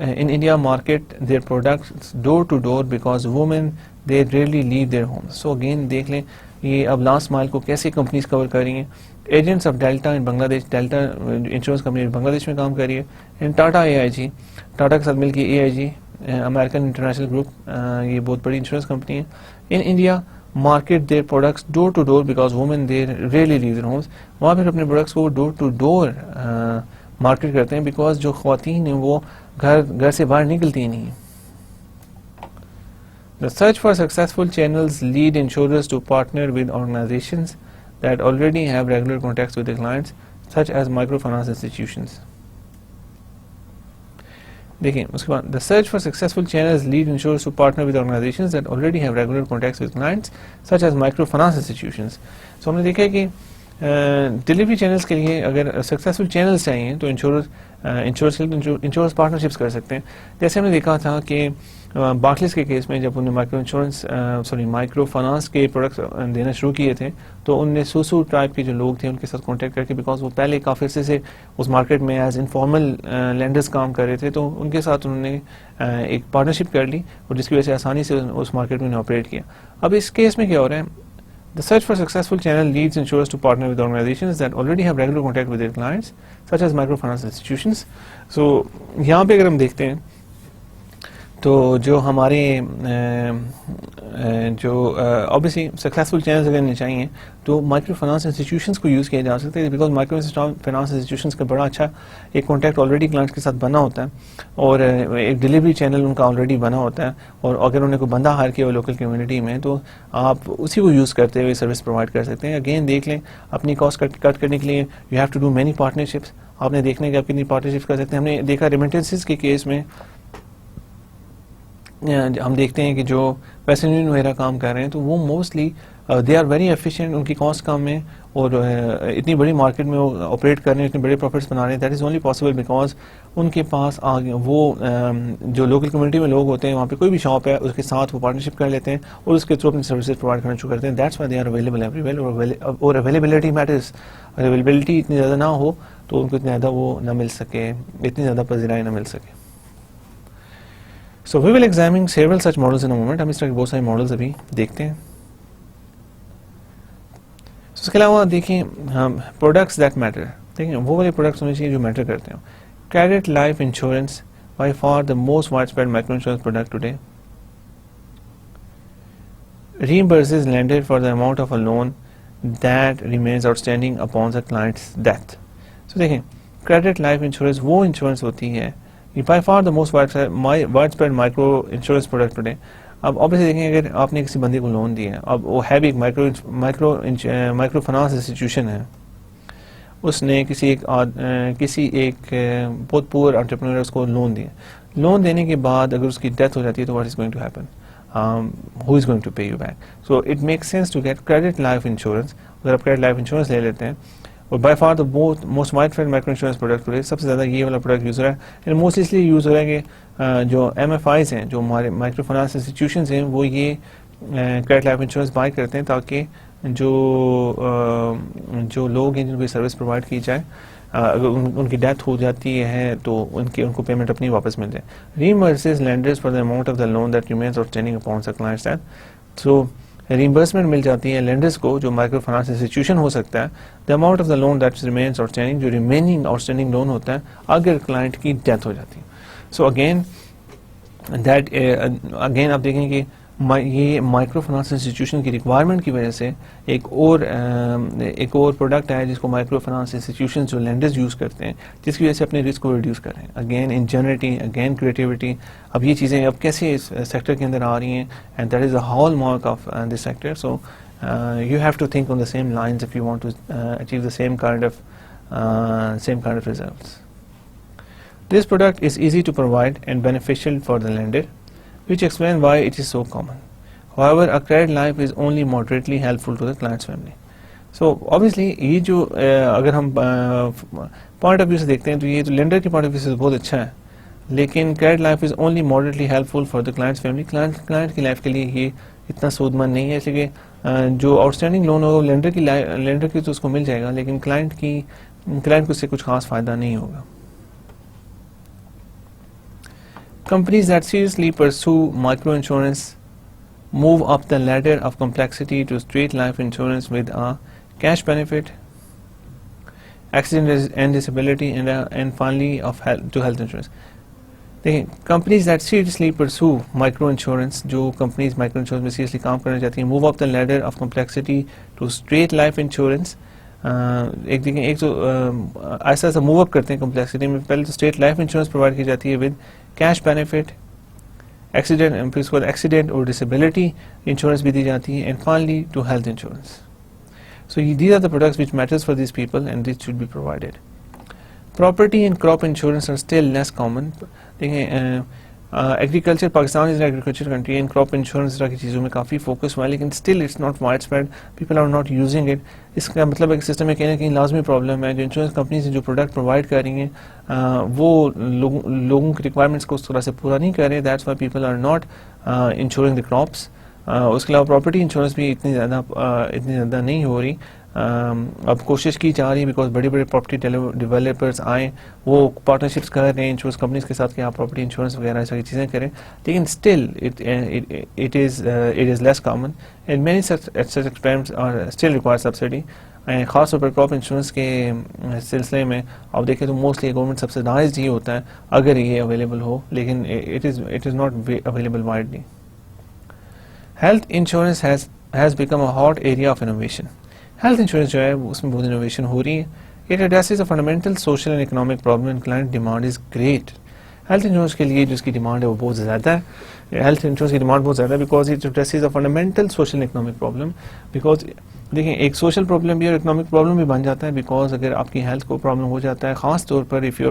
A: in India market their products door to door because women they rarely leave their homes. So again دیکھ لیں یہ اب لاسٹ مائل کو کیسے کمپنیز کور کر رہی ہیں. ایجنٹس آف ڈیلٹا ان بنگلہ دیش, ڈیلٹا انشورنس کمپنی بنگلہ دیش میں کام کر رہی ہے, اینڈ ٹاٹا AIG, ٹاٹا کے ساتھ مل کے AIG امریکن انٹرنیشنل گروپ, یہ بہت بڑی انشورنس کمپنی ہے. In India market their products door to door because women there rarely leave their homes. وہاں پھر اپنے پروڈکٹس کو ڈور ٹو ڈور مارکیٹ کرتے ہیں بیکاز جو خواتین ہیں وہ گھر سے باہر نکلتی ہی نہیں ہیں. The search for successful channels lead insurers to partner with organizations that already have regular contacts with their clients, such as microfinance institutions. دیکھیں اس کے بعد the search for successful channels lead insurers to partner with organizations that already have regular contacts with clients, such as microfinance institutions. So ہم نے دیکھا ہے کہ delivery channels کے لیے اگر سکسیزفل چینلز چاہیے تو انشورنس پارٹنرشپس کر سکتے ہیں. جیسے ہم نے دیکھا تھا کہ بارکلیز کے کیس میں جب انہوں نے مائکرو فنانس کے پروڈکٹس دینا شروع کیے تھے تو ان نے سوسو ٹائپ کے جو لوگ تھے ان کے ساتھ کانٹیکٹ کر کے, بیکاز وہ پہلے کافی عرصے سے اس مارکیٹ میں ایز انفارمل لینڈرز کام کر رہے تھے, تو ان کے ساتھ انہوں نے ایک پارٹنرشپ کر لی اور جس کی وجہ سے آسانی سے اس مارکیٹ میں آپریٹ کیا. اب اس کیس میں کیا ہو رہا ہے, The search for successful channel leads insurers to partner with organizations that already have regular contact with their clients, such as microfinance institutions. So یہاں پہ اگر ہم دیکھتے ہیں تو جو ہمارے جو obviously successful channels اگر نہیں چاہیے تو مائکرو فنانس انسٹیٹیوشنس کو یوز کیا جا سکتا ہے, بیکاز مائکرو فنانس انسٹیٹیوشنس کا بڑا اچھا ایک کانٹیکٹ آلریڈی کلائنٹس کے ساتھ بنا ہوتا ہے اور ایک ڈلیوری چینل ان کا آلریڈی بنا ہوتا ہے, اور اگر انہیں کوئی بندہ ہائر کیا ہوا لوکل کمیونٹی میں تو آپ اسی کو یوز کرتے ہوئے سروس پرووائڈ کر سکتے ہیں. اگین دیکھ لیں اپنی کاسٹ کٹ کرنے کے لیے you have to do many partnerships. آپ نے دیکھنے کہ آپ کتنی پارٹنرشپ کر سکتے ہیں. ہم نے دیکھا ریمیٹنسز کے کیس میں ہم دیکھتے ہیں کہ جو ویسٹرن یونین وغیرہ کام کر رہے ہیں تو وہ mostly they are very efficient, ان کی کاسٹ کم ہے اور اتنی بڑی مارکیٹ میں وہ آپریٹ کر رہے ہیں, اتنے بڑے پروفٹس بنا رہے ہیں. That is only possible because ان کے پاس آگے وہ جو لوکل کمیونٹی میں لوگ ہوتے ہیں وہاں پہ کوئی بھی شاپ ہے اس کے ساتھ وہ پارٹنرشپ کر لیتے ہیں اور اس کے تھرو اپنی سروسز پرووائڈ کرنا شروع کرتے ہیں. That's why they are available everywhere, اور اویلیبلٹی میٹرز. اویلیبلٹی اتنی زیادہ نہ ہو تو ان کو اتنا زیادہ وہ نہ مل سکے, اتنی زیادہ پذیرائی نہ مل سکے. So we will examine several such models in a moment. ہم اس طرح کے بہت سارے ماڈلز ابھی دیکھتے ہیں. اس کے علاوہ دیکھیں ہم پروڈکٹس دیٹ میٹر, دیکھیں وہ والے پروڈکٹس ہونے چاہیے جو میٹر کرتے ہیں. Credit life insurance by far the most widespread micro insurance product today. Reimburses lender for the amount of a loan that remains outstanding upon the client's death. So دیکھیں credit life insurance وہ insurance ہوتی ہے by far the most widespread micro insurance product today. اب obviously دیکھیں اگر آپ نے کسی بندے کو لون دیا ہے, اب وہ ہے بھی ایک مائکرو فنانس انسٹیٹیوشن ہے, اس نے کسی ایک بہت پور انٹرپرینور کو لون دیا. لون دینے کے بعد اگر اس کی ڈیتھ ہو جاتی ہے تو what is going to happen, who is going to pay you back? So it makes sense to get credit life insurance. اگر آپ credit life insurance لے لیتے ہیں, اور by far the most widespread micro insurance product today سب سے زیادہ یہ والا پروڈکٹ یوز ہو رہا ہے. اینڈ موسٹلی اس لیے یوز ہو رہا ہے کہ جو MFIs ہیں, جو ہمارے مائکرو فنانس انسٹیٹیوشنز ہیں, وہ یہ کریڈٹ لائف انشورنس بائی کرتے ہیں تاکہ جو لوگ ہیں جن کو سروس پرووائڈ کی جائے, اگر ان کی ڈیتھ ہو جاتی ہے تو ان کو پیمنٹ اپنی واپس مل جائے. Reimburses lenders for the amount of the loan that remains outstanding upon the client's death. So reimbursement مل جاتی ہے لینڈرز کو جو مائکرو فنانس انسٹیٹیوشن ہو سکتا ہے, the amount of the loan that remains outstanding, جو ریمیننگ آؤٹسٹینڈنگ لون ہوتا ہے اگر کلائنٹ کی ڈیتھ ہو جاتی ہے. سو اگین آپ دیکھیں کہ یہ مائکرو فنانس انسٹیٹیوشن کی ریکوائرمنٹ کی وجہ سے ایک اور پروڈکٹ ہے جس کو مائکرو فنانس انسٹیٹیوشن جو لینڈرز یوز کرتے ہیں، جس کی وجہ سے اپنے رسک کو ریڈیوس کر رہے ہیں. Again ingenuity, again creativity. اب یہ چیزیں اب کیسے اس سیکٹر کے اندر آ رہی ہیں، and that is the hallmark of this sector. So you have to think on the same lines if you want to achieve the same kind of results. This product is easy to provide and beneficial for the lender, which explains why it is so common. However, a credit life is only moderately helpful to the client's family. So obviously یہ جو اگر ہم point of view سے دیکھتے ہیں تو یہ تو لینڈر کے پوائنٹ آف ویو سے بہت اچھا ہے، لیکن credit life is only moderately helpful for the client's family. Client کی لائف کے لیے یہ اتنا سود مند نہیں ہے، اس لیے کہ جو آؤٹ اسٹینڈنگ لون ہوگا لینڈر کی تو اس کو مل جائے گا، لیکن کلائنٹ کو اس سے کچھ خاص فائدہ نہیں ہوگا. Companies that seriously pursue microinsurance move up the ladder of complexity to straight life insurance with a cash benefit, accident and disability, and finally to health insurance. دیکھیں companies that seriously pursue micro insurance, جو companies micro insurance میں seriously کام کرنا چاہتی ہیں، move up the ladder of complexity to straight life insurance. ایک دیکھیں ایک تو ایسا ایسا موو اپ کرتے ہیں کمپلیکسٹی میں. پہلے تو اسٹریٹ لائف انشورنس پرووائڈ کی جاتی ہے ود کیش بینیفٹ، ایکسیڈنٹ، پھر اس کے بعد ایکسیڈنٹ اور ڈسیبلٹی انشورنس بھی دی جاتی ہے، and finally to health insurance. So these are the products which matters for these people and this should be provided. Property and crop insurance are still less common. دیکھیں agriculture, Pakistan is an agriculture country and crop insurance طرح کی چیزوں میں کافی focus ہوا ہے، لیکن still it's not widespread, people are not using it. اس کا مطلب ایک سسٹم میں کہیں نہ کہیں لازمی پرابلم ہے. جو انشورنس کمپنیز جو پروڈکٹ پرووائڈ کر رہی ہیں وہ لوگوں کی ریکوائرمنٹس کو اس طرح سے پورا نہیں کر رہے. That's why people are not insuring the crops. اس کے علاوہ پراپرٹی انشورنس بھی اتنی زیادہ نہیں ہو رہی. اب کوشش کی جا رہی ہے بیکاز بڑے بڑے پراپرٹی ڈیولپرز آئیں، وہ پارٹنرشپس کر رہے ہیں انشورنس کمپنیز کے ساتھ کہ آپ پراپرٹی انشورنس وغیرہ ایسی چیزیں کریں، لیکن still it is less common and many such experiments are still require subsidy. خاص طور پر کراپ انشورنس کے سلسلے میں آپ دیکھیں تو موسٹلی گورنمنٹ سبسڈائزڈ ہی ہوتا ہے اگر یہ اویلیبل ہو، لیکن it is not available widely. Health insurance has become a hot area of innovation. Health insurance جو ہے اس میں بہت انوویشن ہو رہی ہے. It addresses a fundamental social and economic problem and client demand is great. Health insurance کے لیے جو اس کی ڈیمانڈ ہے وہ بہت زیادہ ہے. ہیلتھ انشورنس کی ڈیمانڈ بہت زیادہ ہے because it addresses a fundamental social and economic problem. Because دیکھیں ایک سوشل پرابلم بھی اور اکنامک پرابلم بھی بن جاتا ہے، بیکاز اگر آپ کی ہیلتھ کو پرابلم ہو جاتا ہے، خاص طور پر if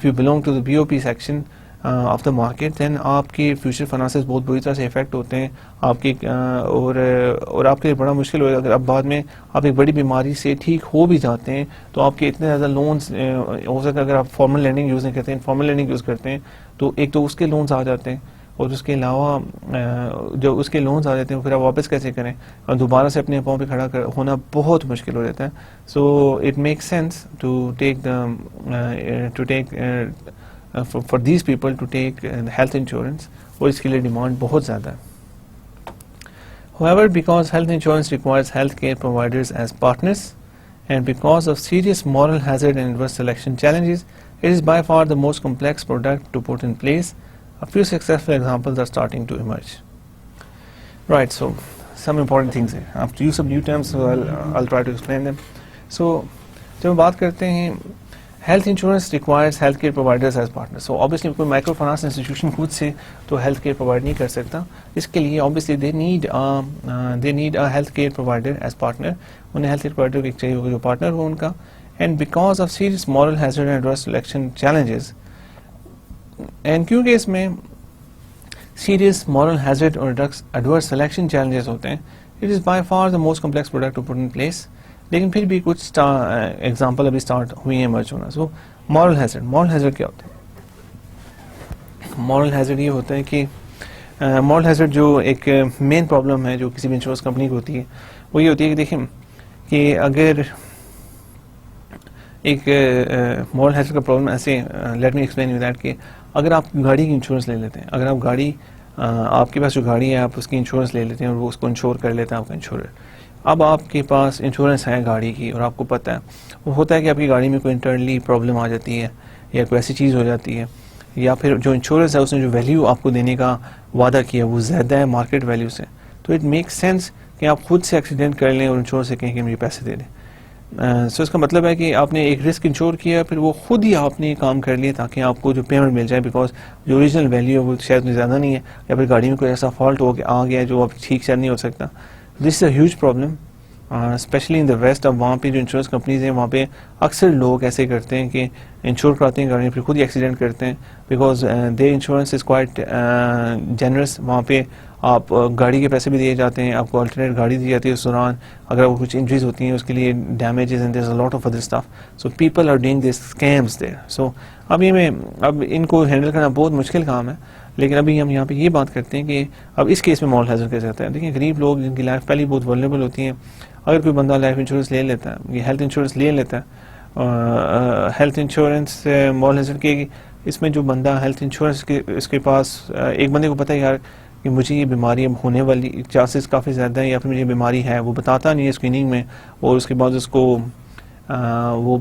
A: you belong to the BOP section of the market, then آپ کے فیوچر فائنانسز بہت بری طرح سے افیکٹ ہوتے ہیں آپ کی، اور آپ کے لیے بڑا مشکل ہوگا اگر اب بعد میں آپ ایک بڑی بیماری سے ٹھیک ہو بھی جاتے ہیں تو آپ کے اتنے زیادہ لونز ہو سکتا ہے. اگر آپ فارمل لینڈنگ یوز نہیں کرتے ہیں، فارمل لینڈنگ یوز کرتے ہیں تو ایک تو اس کے لونز آ جاتے ہیں، اور اس کے علاوہ جو اس کے لونز آ جاتے ہیں پھر آپ واپس کیسے کریں، اور دوبارہ سے اپنے پاؤں پہ کھڑا ہونا بہت مشکل ہو جاتا ہے. So it make sense to take for these people to take health insurance, اور اس کے لیے ڈیمانڈ بہت زیادہ ہے. However, because health insurance requires healthcare providers as partners and because of serious moral hazard and adverse selection challenges, it is by far the most complex product to put in place. A few successful examples are starting to emerge. Right, so some important things here. I have to use some new terms, so I'll try to explain them. So جب ہم بات کرتے ہیں health insurance requires health care providers as partner. So obviously کوئی micro finance institution خود سے تو health care provide نہیں کر سکتا. اس کے لیے obviously they need a health care provider as partner. انہیں ہیلتھ کیئر پرووائڈر چاہیے ہوگا جو پارٹنر ہو ان کا. And because of serious moral hazard and adverse selection challenges, and کیونکہ اس میں سیریس مورل ہیزرڈ اور ایڈورس سلیکشن چیلنجز ہوتے ہیں، it is by far the most complex product to put in place. لیکن پھر بھی کچھ ایگزامپل ابھی اسٹارٹ ہوئی ہیں ایمرج ہونا. سو مورل ہیزرڈ کیا ہوتا ہے؟ مورل ہیزرڈ یہ ہوتا ہے کہ مورل ہیزرڈ جو ایک مین پرابلم ہے جو کسی بھی انشورنس کمپنی کو ہوتی ہے وہ یہ ہوتی ہے کہ دیکھیں کہ اگر ایک مورل ہیزرڈ کا پرابلم ایسے، let me explain you that, کہ اگر آپ گاڑی کی انشورنس لے لیتے ہیں، اگر آپ گاڑی، آپ کے پاس جو گاڑی ہے آپ اس کی انشورنس لے لیتے ہیں اور وہ اس کو انشور کر لیتا ہے آپ کا انشورر. اب آپ کے پاس انشورنس ہے گاڑی کی اور آپ کو پتہ ہے وہ ہوتا ہے کہ آپ کی گاڑی میں کوئی انٹرنلی پرابلم آ جاتی ہے یا کوئی ایسی چیز ہو جاتی ہے یا پھر جو انشورنس ہے اس نے جو ویلیو آپ کو دینے کا وعدہ کیا وہ زیادہ ہے مارکیٹ ویلیو سے, تو اٹ میک سینس کہ آپ خود سے ایکسیڈنٹ کر لیں اور انشورنس سے کہیں کہ مجھے پیسے دے دیں. سو اس کا مطلب ہے کہ آپ نے ایک رسک انشور کیا, پھر وہ خود ہی آپ نے کام کر لیا تاکہ آپ کو جو پیمنٹ مل جائے, بیکاز جو اوریجنل ویلیو ہے وہ شاید زیادہ نہیں ہے, یا پھر گاڑی میں کوئی ایسا فالٹ ہو آ گیا جو اب ٹھیک سے نہیں ہو سکتا. This is a huge problem especially in the west. اب وہاں پہ جو انشورنس کمپنیز ہیں وہاں پہ اکثر لوگ ایسے کرتے ہیں کہ انشور کراتے ہیں گاڑی, پھر خود ہی ایکسیڈنٹ کرتے ہیں, because there insurance is quite generous. وہاں پہ آپ گاڑی کے پیسے بھی دیے جاتے ہیں, آپ کو الٹرنیٹ گاڑی دی جاتی ہے اس دوران, اگر وہ کچھ انجریز ہوتی ہیں اس کے لیے damages and there is a lot of other stuff. So people are doing this schemes there. So اب ان کو ہینڈل کرنا بہت مشکل کام ہے, لیکن ابھی ہم یہاں پہ یہ بات کرتے ہیں کہ اب اس کیس میں مال ہیزارڈ کیسے ہوتا ہے. دیکھیں غریب لوگ جن کی لائف پہلے بہت ولنریبل ہوتی ہیں, اگر کوئی بندہ لائف انشورنس لے لیتا ہے, یہ ہیلتھ انشورنس لے لیتا ہے, ہیلتھ انشورنس مال ہیزارڈ کے اس میں جو بندہ ہیلتھ انشورنس کے اس کے پاس ایک بندے کو پتہ ہے یار کہ مجھے یہ بیماری اب ہونے والی چانسز کافی زیادہ ہیں, یا پھر مجھے بیماری ہے, وہ بتاتا نہیں ہے اسکریننگ میں, اور اس کے بعد اس کو وہ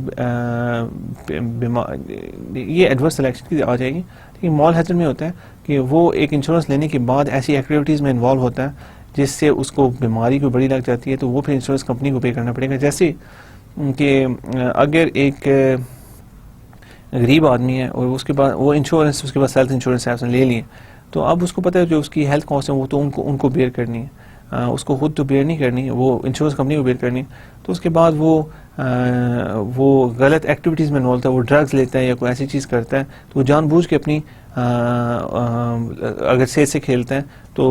A: یہ ایڈورس سلیکشن کی آ جائے گی. لیکن مال ہیزارڈ میں ہوتا ہے کہ وہ ایک انشورنس لینے کے بعد ایسی ایکٹیویٹیز میں انوالو ہوتا ہے جس سے اس کو بیماری کوئی بڑی لگ جاتی ہے, تو وہ پھر انشورنس کمپنی کو پے کرنا پڑے گا. جیسے کہ اگر ایک غریب آدمی ہے اور اس کے بعد وہ انشورنس اس کے بعد ہیلتھ انشورنس ہے اس نے لے لیے, تو اب اس کو پتہ ہے جو اس کی ہیلتھ کاسٹ ہے وہ تو ان کو بیئر کرنی ہے, اس کو خود تو بیئر نہیں کرنی, وہ انشورنس کمپنی کو بیئر کرنی ہے. تو اس کے بعد وہ غلط ایکٹیویٹیز میں انوالو ہوتا ہے, وہ ڈرگز لیتا ہے یا کوئی ایسی چیز کرتا ہے, تو وہ جان بوجھ کے اپنی اگر صحت سے کھیلتا ہے تو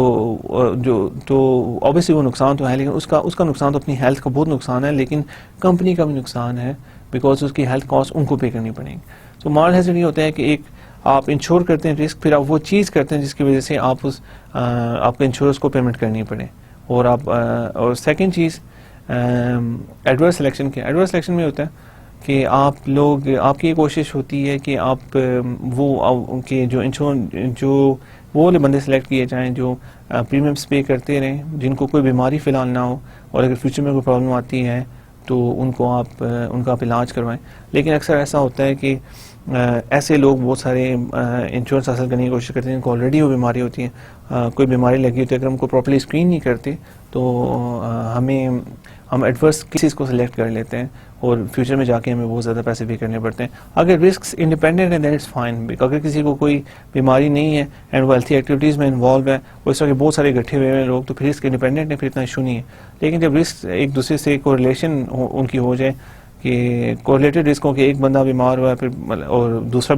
A: اوبیسلی وہ نقصان تو ہے, لیکن اس کا نقصان تو اپنی ہیلتھ کا بہت نقصان ہے, لیکن کمپنی کا بھی نقصان ہے بیکاز اس کی ہیلتھ کاسٹ ان کو پے کرنی پڑیں گی. تو مال ہیزارڈ یہ ہوتا ہے کہ ایک آپ انشور کرتے ہیں رسک, پھر آپ وہ چیز کرتے ہیں جس کی وجہ سے آپ کے انشورنس کو پیمنٹ کرنی پڑے. اور سیکنڈ چیز ایڈورس سلیکشن کی. ایڈورس سلیکشن میں ہوتا ہے کہ آپ کی یہ کوشش ہوتی ہے کہ آپ جو وہ والے بندے سلیکٹ کیے جائیں جو پریمیمس پے کرتے رہیں, جن کو کوئی بیماری فی الحال نہ ہو, اور اگر فیوچر میں کوئی پرابلم آتی ہے تو ان کا آپ علاج کروائیں. لیکن اکثر ایسا ہوتا ہے کہ ایسے لوگ بہت سارے انشورنس حاصل کرنے کی کوشش کرتے ہیں جن کو آلریڈی وہ بیماری ہوتی ہے, کوئی بیماری لگی ہوتی ہے, اگر ہم کو پراپرلی اسکرین نہیں کرتے تو ہم ایڈورس کیسز کو سلیکٹ کر لیتے ہیں, اور فیوچر میں جا کے ہمیں بہت زیادہ پیسے پے کرنے پڑتے ہیں. اگر رسکس انڈیپینڈنٹ ہیں دین اٹس فائن. اگر کسی کو کوئی بیماری نہیں ہے اینڈ وہ ہیلتھی ایکٹیویٹیز میں انوالو ہے, اور اس طرح کے بہت سارے اکٹھے ہوئے ہیں لوگ, تو پھر رسک انڈیپینڈنٹ ہے, پھر اتنا ایشو نہیں ہے. لیکن جب رسک ایک دوسرے سے کوریلیشن ان کی ہو جائے کہ کوریلیٹڈ رسکوں کے ایک بندہ بیمار ہوا ہے پھر اور دوسرا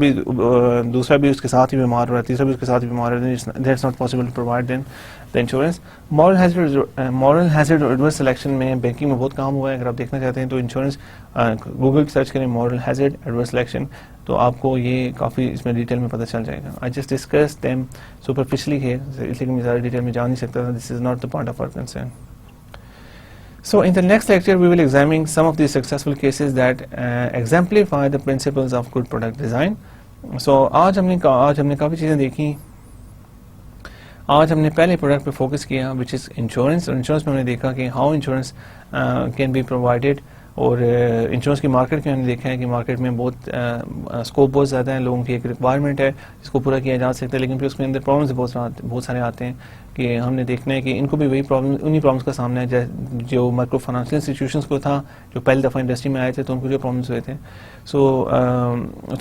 A: بھی اس کے ساتھ ہی بیمار ہوا ہے, تیسرا بھی اس کے ساتھ ہی بیمار ہوا ہے, that's not possible to provide then the insurance. Moral hazard اور ایڈورس سلیکشن میں بینکنگ میں بہت کام ہوا ہے. اگر آپ دیکھنا چاہتے ہیں تو انشورنس گوگل سرچ کریں مورل ہیزارڈ ایڈورس سلیکشن, تو آپ کو یہ کافی اس میں ڈیٹیل میں پتہ چل جائے گا. I just discuss them superficially ہے, اس لیے میں زیادہ ڈیٹیل میں جا نہیں سکتا. This is not the point of our concern. So in the next lecture we will examine some of the successful cases that exemplify the principles of good product design. So آج ہم نے کافی چیزیں دیکھی. آج ہم نے پہلے پروڈکٹ پہ فوکس کیا which is insurance. اور انشورنس میں ہم نے دیکھا کہ how insurance can be provided, اور انشورنس کی مارکیٹ میں ہم نے دیکھا ہے کہ مارکیٹ میں بہت اسکوپ بہت زیادہ ہے, لوگوں کی ایک ریکوائرمنٹ ہے جس کو پورا کیا جا سکتا ہے, لیکن پھر اس کے اندر پرابلمس بہت سارے آتے ہیں کہ ہم نے دیکھنا ہے کہ ان کو بھی انہی پرابلمس کا سامنا ہے جو مائکرو فائنانشیل انسٹیٹیوشنس کو تھا, جو پہلی دفعہ انڈسٹری میں آئے تھے, تو ان کو جو پرابلمس ہوئے تھے. سو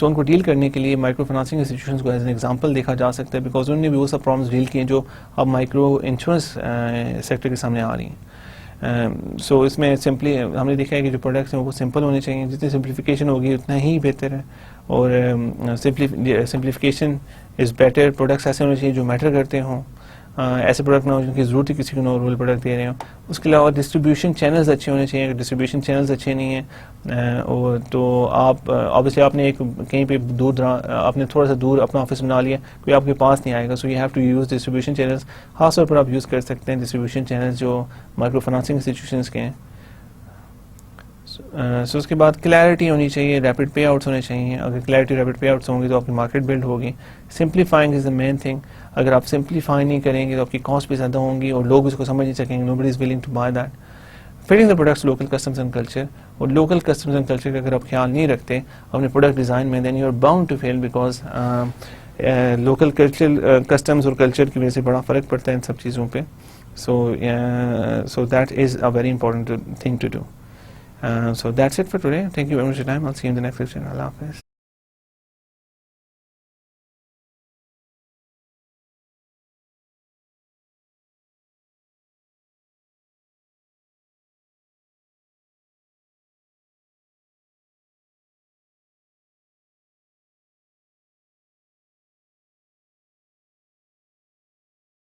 A: ان کو ڈیل کرنے کے لیے مائکرو فائنانسنگ انسٹیٹیوشنس کو ایز این ایگزامپل دیکھا جا سکتا ہے, بیکاز انہوں نے بھی وہ سب پرابلمس ڈیل کیے جو اب مائکرو انشورنس سیکٹر کے سامنے آ رہی ہیں. سو اس میں سمپلی ہم نے دیکھا ہے کہ جو پروڈکٹس ہیں وہ سمپل ہونے چاہیے, جتنی سمپلیفیکیشن ہوگی اتنا ہی بہتر ہے, اور سمپلیفیکیشن از بیٹر. پروڈکٹس ایسے ہونے چاہیے جو میٹر کرتے ہوں, ایسے پروڈکٹ نہ ہو جن کی ضرورت ہی کسی کو نہ ہو, رول پروڈکٹ دے رہے ہوں. اس کے علاوہ ڈسٹریبیوشن چینلز اچھے ہونے چاہیے. اگر ڈسٹریبیوشن چینلز اچھے نہیں ہیں اور تو آپ obviously آپ نے کہیں پہ آپ نے تھوڑا سا دور اپنا آفس بنا لیا, کوئی آپ کے پاس نہیں آئے گا. So you have to use distribution channels. خاص طور پر آپ یوز کر سکتے ہیں ڈسٹریبیوشن چینلز جو مائکرو فائنانسنگ انسٹیٹیوشنس کے ہیں. سو اس کے بعد کلیئرٹی ہونی چاہیے, ریپڈ پے آؤٹس ہونے چاہیے. اگر کلیئرٹی ریپڈ پے آؤٹس ہوں گی تو آپ کی مارکیٹ بلڈ ہوگی. Simplifying is the main thing. اگر آپ سمپلیفائی نہیں کریں گے تو آپ کی کاسٹ بھی زیادہ ہوں گی اور لوگ اس کو سمجھ نہیں سکیں گے. Nobody is willing to buy that. Fitting the products local customs and culture. اور لوکل کسٹمز اینڈ کلچر کا اگر آپ خیال نہیں رکھتے اپنے پروڈکٹ ڈیزائن میں, then you are bound to fail, because local customs اور کلچر کی وجہ سے بڑا فرق پڑتا ہے ان سب چیزوں پہ. So that is a very important thing to do. So that's it for today. Thank you very much for your time. I'll see you in the next session. Allah Hafiz.